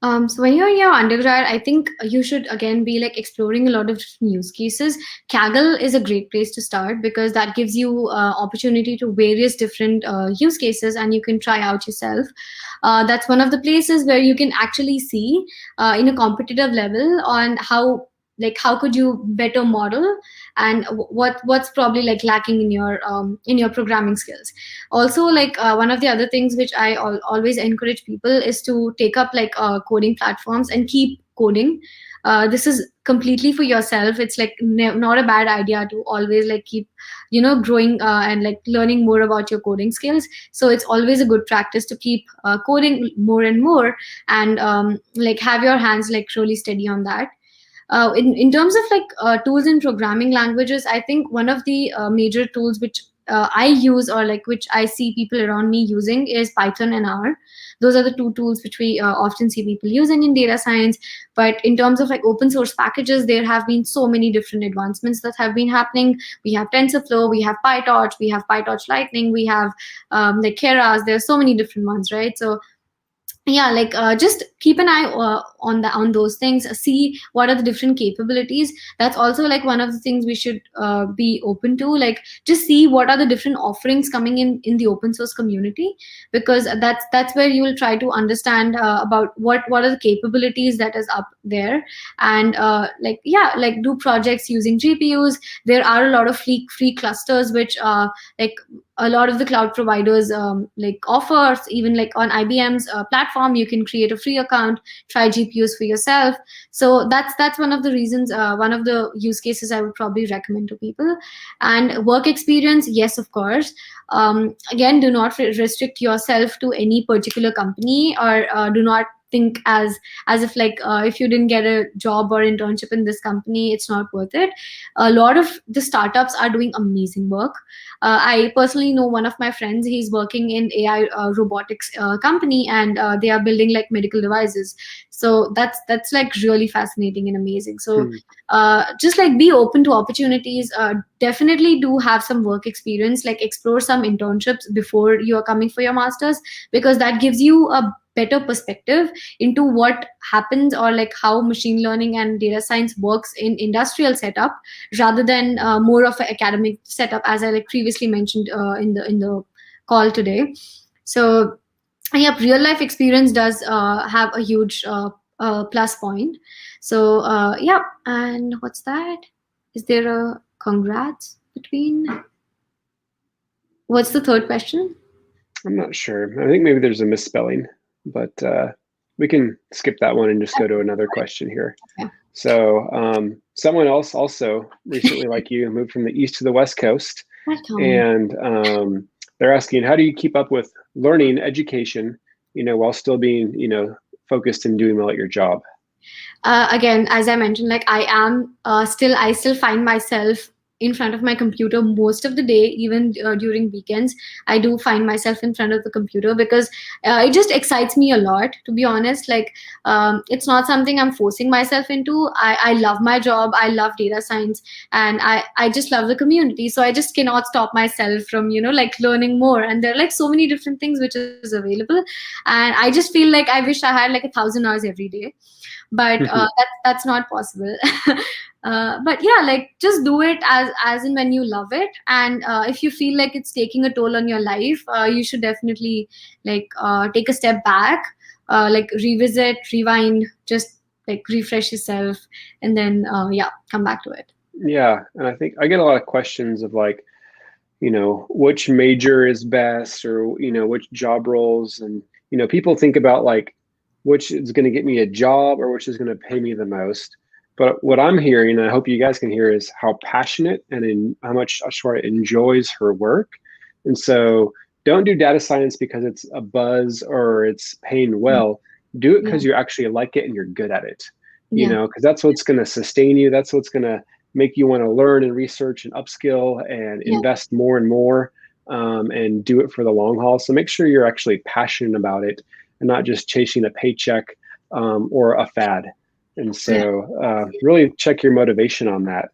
So when you're in your undergrad, I think you should again be like exploring a lot of different use cases. Kaggle is a great place to start because that gives you opportunity to various different use cases, and you can try out yourself. That's one of the places where you can actually see in a competitive level on how could you better model and what's probably like lacking in your programming skills. Also, one of the other things which I always encourage people is to take up coding platforms and keep coding. This is completely for yourself. It's not a bad idea to always keep growing and learning more about your coding skills. So it's always a good practice to keep coding more and more, and have your hands really steady on that. In terms of tools in programming languages, I think one of the major tools which I use, or which I see people around me using, is Python and R. Those are the two tools which we often see people using in data science. But in terms of open source packages, there have been so many different advancements that have been happening. We have TensorFlow, we have PyTorch, we have PyTorch Lightning, we have Keras. There are so many different ones, right? So yeah, just keep an eye on those things. See what are the different capabilities. That's also one of the things we should be open to. Just see what are the different offerings coming in the open source community, because that's where you will try to understand about what are the capabilities that is up there. And do projects using GPUs. There are a lot of free clusters which a lot of the cloud providers offers. Even on IBM's platform, you can create a free account, try GPUs for yourself. So that's one of the reasons, one of the use cases I would probably recommend to people. And work experience, yes, of course. Again, do not restrict yourself to any particular company, or do not think as if if you didn't get a job or internship in this company, it's not worth it. A lot of the startups are doing amazing work. I personally know one of my friends. He's working in AI robotics company, and they are building medical devices. So that's really fascinating and amazing. So just be open to opportunities. Definitely do have some work experience. Explore some internships before you are coming for your masters, because that gives you a better perspective into what happens, or how machine learning and data science works in industrial setup, rather than more of an academic setup, as I previously mentioned in the call today. So yeah, real life experience does have a huge plus point. So yeah, and what's that? Is there a congrats between? What's the third question? I'm not sure. I think maybe there's a misspelling, but we can skip that one and just go to another question here. Okay. So someone else also recently, like you, moved from the East to the West Coast, and they're asking, how do you keep up with learning, education, while still being, focused and doing well at your job? Again, as I mentioned, I still find myself in front of my computer most of the day. Even during weekends, I do find myself in front of the computer, because it just excites me a lot, to be honest. It's not something I'm forcing myself into. I love my job, I love data science, and I just love the community. So I just cannot stop myself from learning more. And there are so many different things which is available, and I just feel I wish I had 1,000 hours every day. but that's not possible. But yeah, like just do it as in when you love it, and if you feel like it's taking a toll on your life, you should definitely like take a step back, like revisit, rewind, just like refresh yourself, and then yeah, come back to it. Yeah, and I think I get a lot of questions of like, which major is best, or which job roles, and people think about like which is going to get me a job or which is going to pay me the most. But what I'm hearing, and I hope you guys can hear, is how passionate and how much Aishwarya enjoys her work. And so don't do data science because it's a buzz or it's paying well. Do it because you actually like it and you're good at it. Because that's what's going to sustain you. That's what's going to make you want to learn and research and upskill and invest more and more, and do it for the long haul. So make sure you're actually passionate about it and not just chasing a paycheck or a fad. And so really check your motivation on that.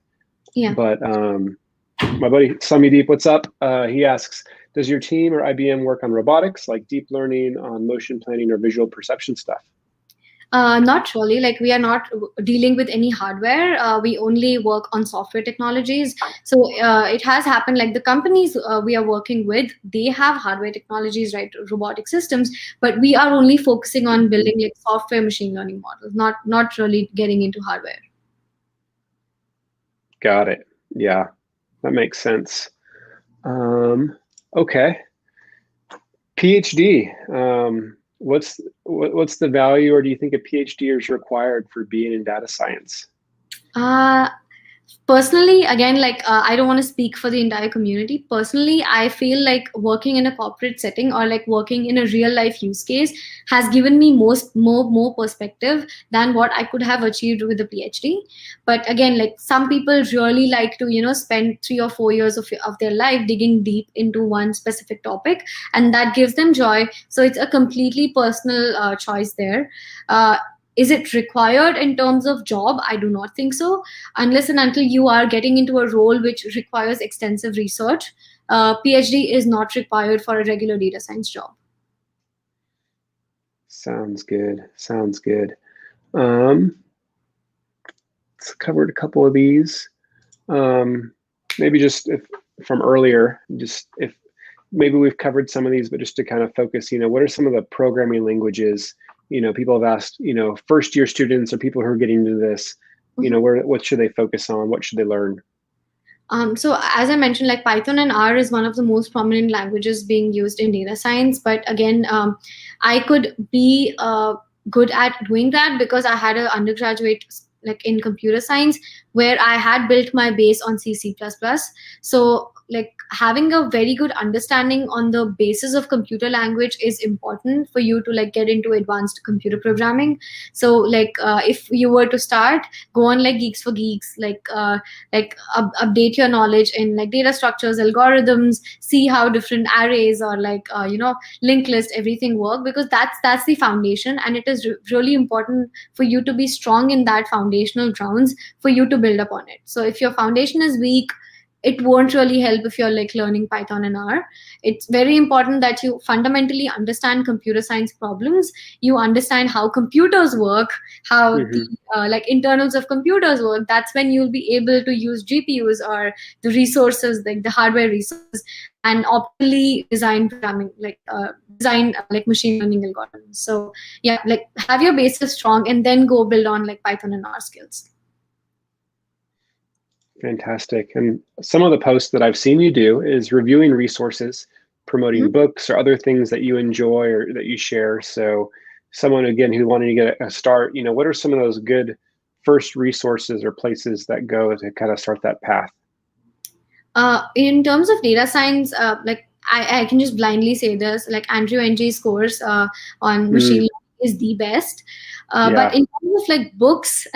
Yeah. But my buddy Samideep, what's up? He asks, does your team or IBM work on robotics, like deep learning, on motion planning or visual perception stuff? Not really. Like we are not dealing with any hardware. We only work on software technologies. So it has happened like the companies we are working with, they have hardware technologies, right? Robotic systems, but we are only focusing on building like software machine learning models, not really getting into hardware. Got it. Yeah, that makes sense. Okay. PhD. What's the value, or do you think a PhD is required for being in data science? Personally, again, like I don't want to speak for the entire community. Personally, I feel like working in a corporate setting or like working in a real life use case has given me more perspective than what I could have achieved with a PhD. But again, like some people really like to spend 3 or 4 years of their life digging deep into one specific topic, and that gives them joy. So it's a completely personal choice there. Is it required in terms of job? I do not think so. Unless and until you are getting into a role which requires extensive research, PhD is not required for a regular data science job. Sounds good. Let's covered a couple of these. Maybe just from earlier, if maybe we've covered some of these, but just to kind of focus, what are some of the programming languages? People have asked, first year students or people who are getting into this, what should they focus on? What should they learn? So as I mentioned, like Python and R is one of the most prominent languages being used in data science. But again, I could be good at doing that because I had an undergraduate like in computer science where I had built my base on C++. So like having a very good understanding on the basis of computer language is important for you to like get into advanced computer programming. So like if you were to start, go on like Geeks for Geeks, update your knowledge in like data structures, algorithms, see how different arrays or like linked list, everything work, because that's the foundation, and it is really important for you to be strong in that foundational grounds for you to build upon it. So if your foundation is weak, it won't really help if you're like learning Python and R. It's very important that you fundamentally understand computer science problems. You understand how computers work, how the like internals of computers work. That's when you'll be able to use GPUs or the resources, like the hardware resources, and optimally design programming, like machine learning algorithms. So yeah, like have your basis strong and then go build on like Python and R skills. Fantastic. And some of the posts that I've seen you do is reviewing resources, promoting books or other things that you enjoy or that you share. So someone, again, who wanted to get a start, what are some of those good first resources or places that go to kind of start that path? In terms of data science, like I can just blindly say this, like Andrew Ng's course on machine learning is the best. But in terms of like books,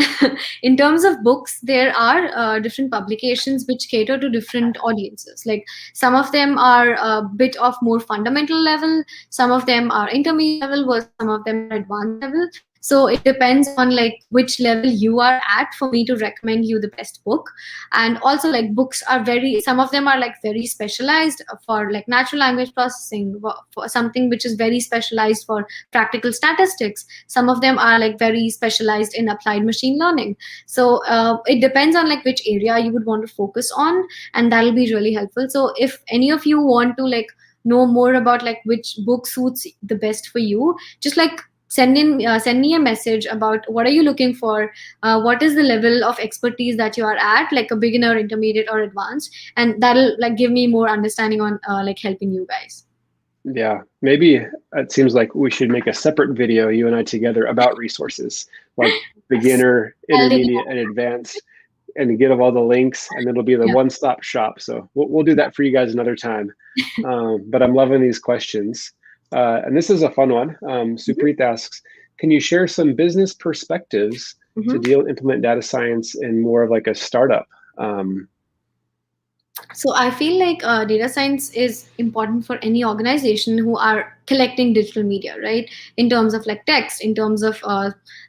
there are different publications which cater to different audiences. Like some of them are a bit of more fundamental level, some of them are intermediate level, some of them are advanced level. So it depends on like which level you are at for me to recommend you the best book. And also like books are very, some of them are like very specialized for like natural language processing, for something which is very specialized for practical statistics. Some of them are like very specialized in applied machine learning. So it depends on like which area you would want to focus on, and that'll be really helpful. So if any of you want to like know more about like which book suits the best for you, just like send me a message about what are you looking for, what is the level of expertise that you are at, like a beginner, intermediate, or advanced, and that'll like give me more understanding on like helping you guys. Yeah, maybe it seems like we should make a separate video, you and I together, about resources like Yes. beginner, I'll take intermediate, and that. advanced, and give all the links, and it'll be the Yeah. one-stop shop. So we'll do that for you guys another time. But I'm loving these questions. And this is a fun one. Mhm. Supreet asks, can you share some business perspectives to Mhm. deal and implement data science in more of like a startup? So I feel like data science is important for any organization who are collecting digital media, right? In terms of like text, in terms of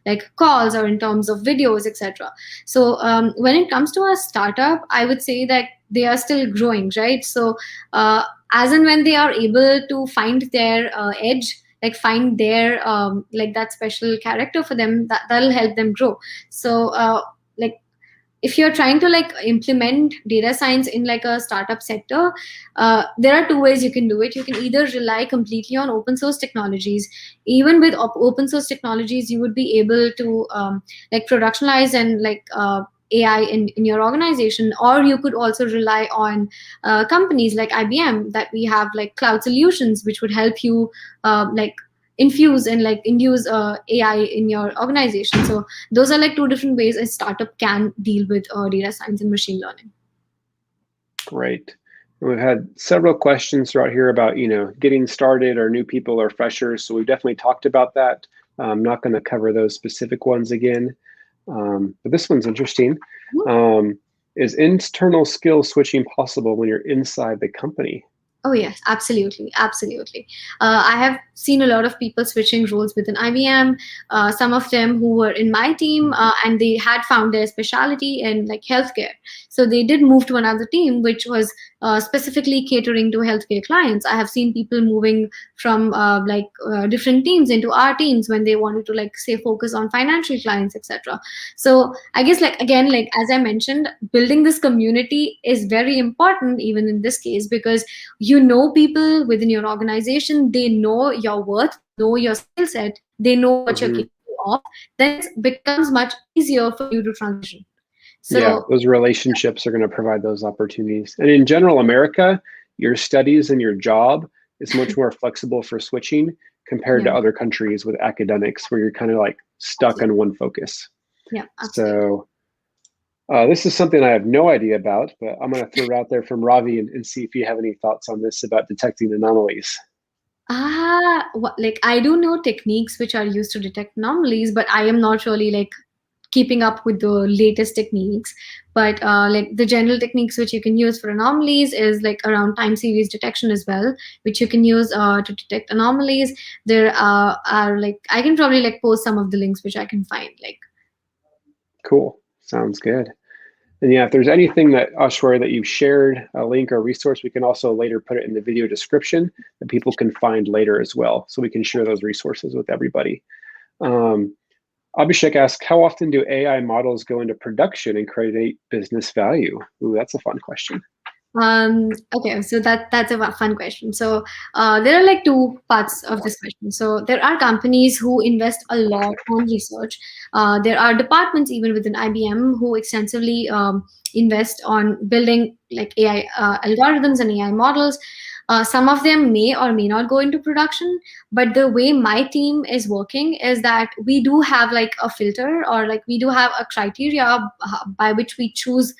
like calls, or in terms of videos, etc. So when it comes to a startup, I would say that they are still growing, right? So uh, as and when they are able to find their edge, like find their like that special character for them, that'll help them grow. So like if you're trying to like implement data science in like a startup sector, there are two ways you can do it. You can either rely completely on open source technologies. Even with open source technologies, you would be able to like productionalize and like AI in your organization, or you could also rely on companies like IBM, that we have like cloud solutions which would help you like infuse and like induce AI in your organization. So those are like two different ways a startup can deal with data science and machine learning. Great. And we've had several questions throughout here about, getting started or new people or freshers. So we've definitely talked about that. I'm not going to cover those specific ones again. But this one's interesting. Is internal skill switching possible when you're inside the company? Oh yes, absolutely, absolutely. I have seen a lot of people switching roles within IBM. Some of them who were in my team, and they had found their specialty in like healthcare, so they did move to another team which was specifically catering to healthcare clients. I have seen people moving from different teams into our teams when they wanted to like say focus on financial clients, etc. So I guess like again, like as I mentioned, building this community is very important even in this case, because you know people within your organization, they know your worth, know your skill set, they know what you're Mm-hmm. capable of, then it becomes much easier for you to transition. Yeah, So those relationships are going to provide those opportunities. And in general, America, your studies and your job is much more flexible for switching compared to yeah, other countries with academics where you're kind of like stuck absolutely. on one focus. Yeah, absolutely. So this is something I have no idea about, but I'm going to throw it out there from Ravi and see if you have any thoughts on this about detecting anomalies. Like I do know techniques which are used to detect anomalies, but I am not really like keeping up with the latest techniques. But like the general techniques which you can use for anomalies is like around time series detection as well, which you can use to detect anomalies. There are like I can probably like post some of the links which I can find. Like Cool. Sounds good. And yeah, if there's anything that Aishwarya that you've shared, a link or resource, we can also later put it in the video description that people can find later as well. So we can share those resources with everybody. Um, Abhishek asks, how often do AI models go into production and create business value? Ooh, that's a fun question. okay, so that's a fun question. So there are like two parts of this question. So there are companies who invest a lot on research. There are departments even within IBM who extensively invest on building like AI algorithms and AI models. Some of them may or may not go into production, but the way my team is working is that we do have like a filter, or like we do have a criteria by which we choose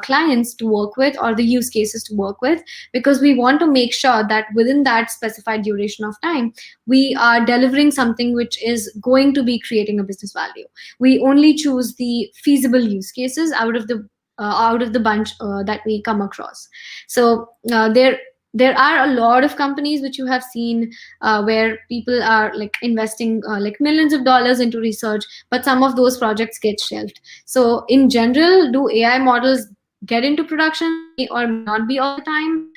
clients to work with, or the use cases to work with, because we want to make sure that within that specified duration of time we are delivering something which is going to be creating a business value. We only choose the feasible use cases out of the bunch that we come across. So there there are a lot of companies which you have seen where people are like investing like millions of dollars into research, but some of those projects get shelved. So in general, do AI models get into production? May or may not be all the time.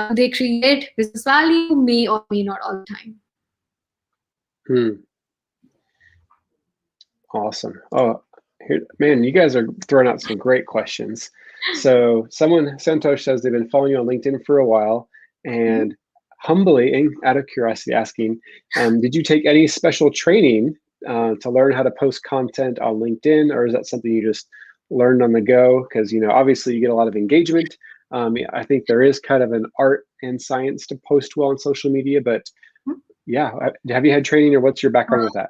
Do they create business value? May or may not all the time. Awesome. Oh, here, man, you guys are throwing out some great questions. So Santosh says they've been following you on LinkedIn for a while, and humbly, and out of curiosity, asking, did you take any special training to learn how to post content on LinkedIn, or is that something you just learned on the go? Because, you know, obviously you get a lot of engagement. I think there is kind of an art and science to post well on social media, but yeah, have you had training, or what's your background with that?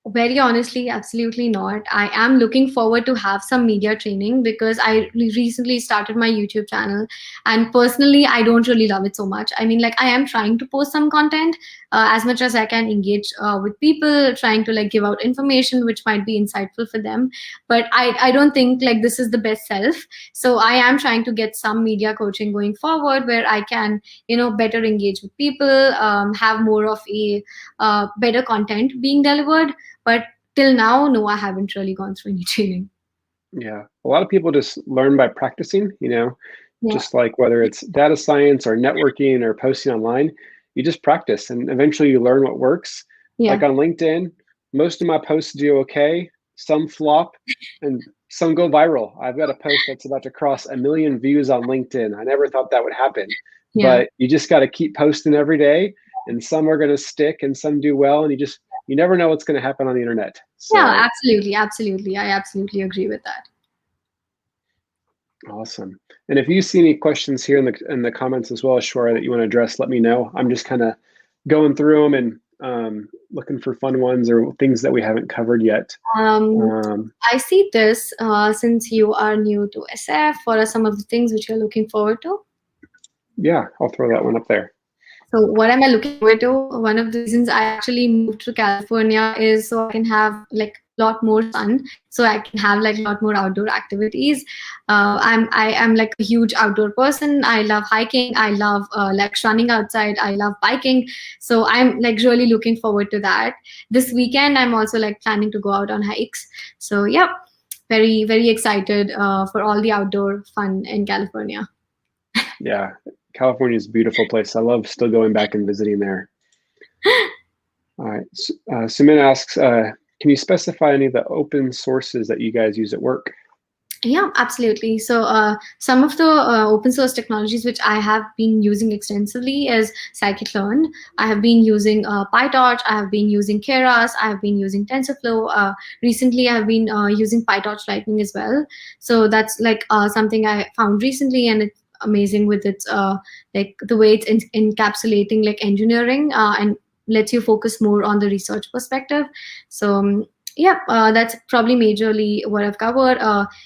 Very honestly, absolutely not. I am looking forward to have some media training because I recently started my YouTube channel, and personally, I don't really love it so much. I mean, like, I am trying to post some content as much as I can, engage with people, trying to like give out information which might be insightful for them. But I don't think like this is the best self. So I am trying to get some media coaching going forward where I can, you know, better engage with people, have more of a better content being delivered. But till now, no, I haven't really gone through any training. Yeah, a lot of people just learn by practicing, you know, Yeah. just like whether it's data science or networking or posting online, you just practice and eventually you learn what works. Yeah. Like on LinkedIn, most of my posts do okay, some flop, and some go viral. I've got a post that's about to cross 1 million views on LinkedIn. I never thought that would happen, but you just got to keep posting every day, and some are going to stick and some do well, and you never know what's going to happen on the internet. So, yeah, absolutely. I absolutely agree with that. Awesome. And if you see any questions here in the comments as well, Aishwarya, that you want to address, let me know. I'm just kind of going through them and looking for fun ones or things that we haven't covered yet. I see this since you are new to SF. What are some of the things which you're looking forward to? Yeah, I'll throw that one up there. So what am I looking forward to? One of the reasons I actually moved to California is so I can have like a lot more sun, so I can have like a lot more outdoor activities. I am like a huge outdoor person. I love hiking. I love like running outside. I love biking. So I'm like really looking forward to that. This weekend, I'm also like planning to go out on hikes. So yeah, very, very excited for all the outdoor fun in California. Yeah, California is a beautiful place. I love still going back and visiting there. All right. Sumin asks, can you specify any of the open sources that you guys use at work? Yeah, absolutely. So some of the open source technologies which I have been using extensively is scikit-learn. I have been using PyTorch. I have been using Keras. I have been using TensorFlow. Recently, I have been using PyTorch Lightning as well. So that's like something I found recently, and it's amazing with its like the way it's encapsulating like engineering and lets you focus more on the research perspective. So yeah, that's probably majorly what I've covered.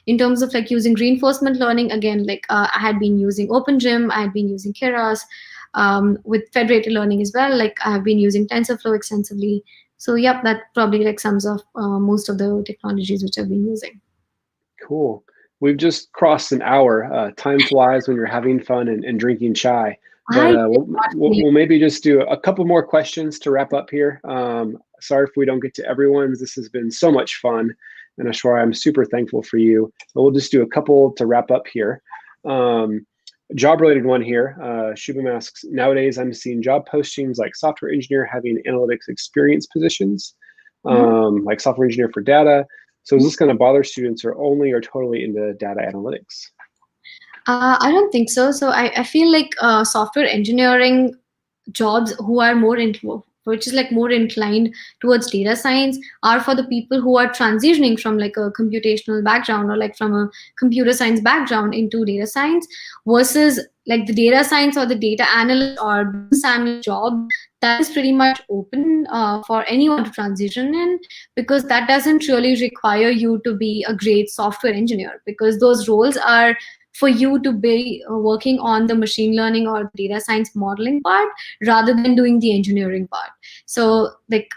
In terms of like using reinforcement learning, again, like I had been using OpenGym, I had been using Keras, with federated learning as well. Like I have been using TensorFlow extensively. So yeah, that probably like sums up most of the technologies which I've been using. Cool. We've just crossed an hour. Time flies when you're having fun and drinking chai. But we'll maybe just do a couple more questions to wrap up here. Sorry if we don't get to everyone's. This has been so much fun. And Aishwarya, I'm super thankful for you. But we'll just do a couple to wrap up here. Job-related one here. Shubham asks, nowadays I'm seeing job postings like software engineer having analytics experience positions, like software engineer for data. So is this going to bother students who are only or totally into data analytics? I don't think so. So I feel like software engineering jobs who are more into, which is like more inclined towards data science, are for the people who are transitioning from like a computational background or like from a computer science background into data science, versus like the data science or the data analyst or business analyst job that is pretty much open for anyone to transition in, because that doesn't really require you to be a great software engineer, because those roles are for you to be working on the machine learning or data science modeling part rather than doing the engineering part. So like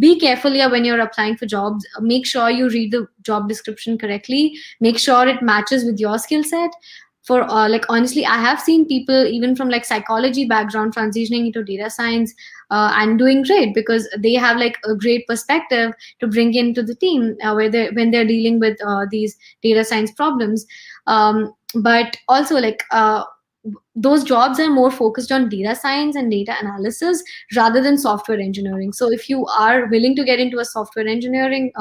be careful here when you're applying for jobs. Make sure you read the job description correctly. Make sure it matches with your skill set. for like honestly, I have seen people even from like psychology background transitioning into data science and doing great because they have like a great perspective to bring into the team where they when they're dealing with these data science problems. But also like those jobs are more focused on data science and data analysis rather than software engineering. So if you are willing to get into a software engineering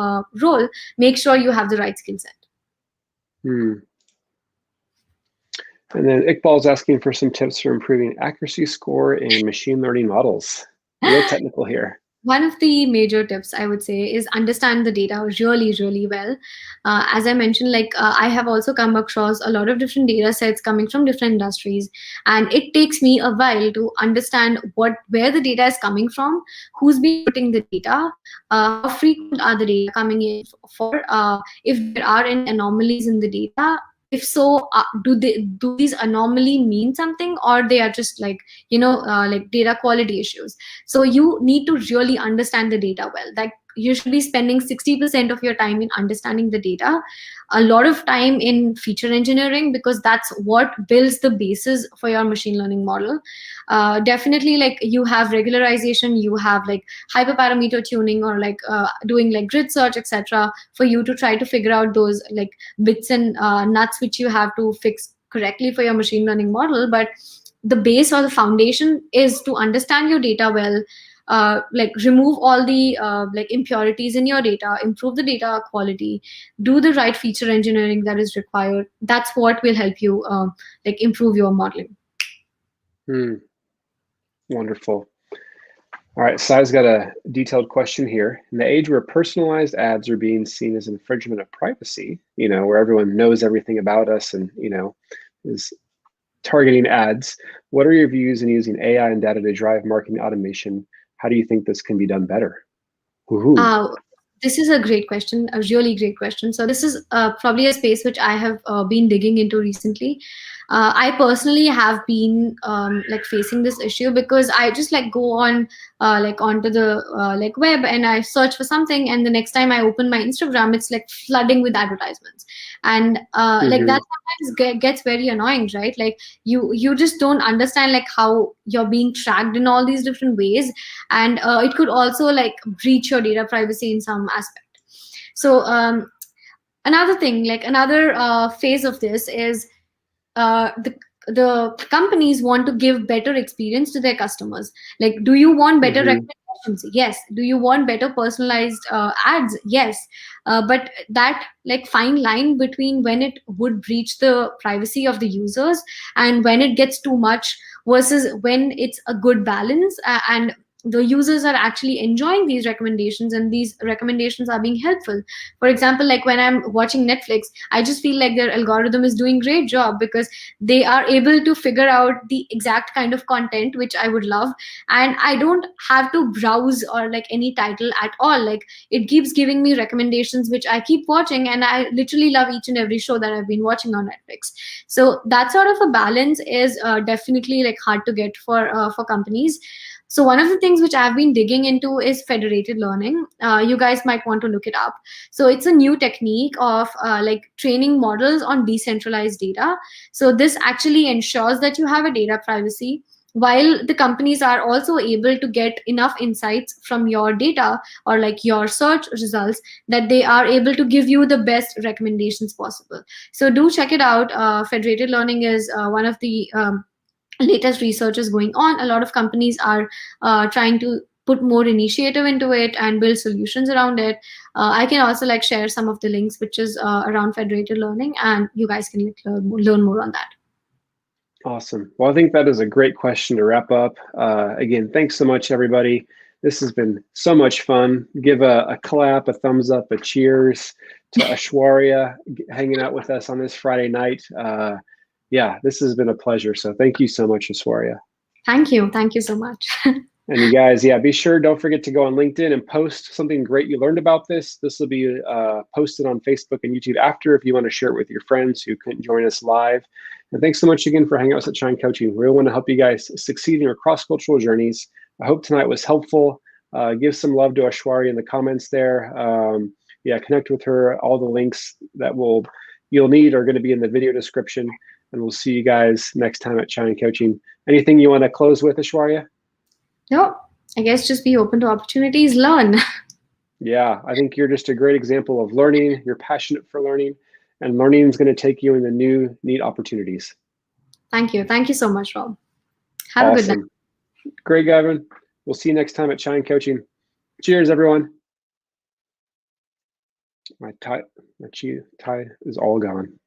role, make sure you have the right skill set. Hmm. And then Iqbal's asking for some tips for improving accuracy score in machine learning models. Real technical here. One of the major tips I would say is understand the data really well. As I mentioned, like I have also come across a lot of different data sets coming from different industries, and it takes me a while to understand where the data is coming from, who's been putting the data, how frequent are the data coming in for, if there are any anomalies in the data. If so, do these anomaly mean something, or they are just like like data quality issues? So you need to really understand the data well. Like you should be spending 60% of your time in understanding the data, a lot of time in feature engineering, because that's what builds the basis for your machine learning model. Definitely, like you have regularization, you have like hyperparameter tuning, or like doing like grid search, etc., for you to try to figure out those like bits and nuts which you have to fix correctly for your machine learning model. But the base or the foundation is to understand your data well, like remove all the like impurities in your data, improve the data quality, do the right feature engineering that is required. That's what will help you like improve your modeling. Wonderful. All right, Sai's got a detailed question here. In the age where personalized ads are being seen as infringement of privacy, where everyone knows everything about us and, is targeting ads, what are your views in using AI and data to drive marketing automation? How do you think this can be done better? This is a great question, a really great question. So this is probably a space which I have been digging into recently. I personally have been like facing this issue because I just like go on like onto the like web and I search for something, and the next time I open my Instagram, it's like flooding with advertisements, and like that sometimes gets very annoying, right? Like you just don't understand like how you're being tracked in all these different ways, and it could also like breach your data privacy in some aspect. So another thing, like another phase of this is the companies want to give better experience to their customers. Like, do you want better recommendations? Yes. Do you want better personalized ads? Yes. But that like fine line between when it would breach the privacy of the users and when it gets too much versus when it's a good balance, and the users are actually enjoying these recommendations and these recommendations are being helpful. For example, like when I'm watching Netflix, I just feel like their algorithm is doing great job because they are able to figure out the exact kind of content which I would love, and I don't have to browse or like any title at all. Like it keeps giving me recommendations which I keep watching, and I literally love each and every show that I've been watching on Netflix. So that sort of a balance is definitely like hard to get for companies. So one of the things which I've been digging into is federated learning. You guys might want to look it up. So it's a new technique of like training models on decentralized data. So this actually ensures that you have a data privacy while the companies are also able to get enough insights from your data or like your search results that they are able to give you the best recommendations possible. So do check it out. Federated learning is one of the latest research is going on. A lot of companies are trying to put more initiative into it and build solutions around it. I can also like share some of the links which is around federated learning, and you guys can like, learn more on that. Awesome. Well, I think that is a great question to wrap up. Again, thanks so much, everybody. This has been so much fun. Give a clap, a thumbs up, a cheers to Aishwarya hanging out with us on this Friday night. Yeah, this has been a pleasure. So thank you so much, Aishwarya. Thank you. Thank you so much. And you guys, yeah, be sure, don't forget to go on LinkedIn and post something great you learned about this. This will be posted on Facebook and YouTube after if you want to share it with your friends who couldn't join us live. And thanks so much again for hanging out with us at Shine Coaching. We really want to help you guys succeed in your cross-cultural journeys. I hope tonight was helpful. Give some love to Aishwarya in the comments there. Yeah, connect with her. All the links that will you'll need are going to be in the video description. And we'll see you guys next time at Shine Coaching. Anything you want to close with, Aishwarya? No, I guess just be open to opportunities, learn. Yeah, I think you're just a great example of learning. You're passionate for learning, and learning is going to take you into new, neat opportunities. Thank you. Thank you so much, Rob. Have a good night. Awesome. Great, Gavin. We'll see you next time at Shine Coaching. Cheers, everyone. My tie is all gone.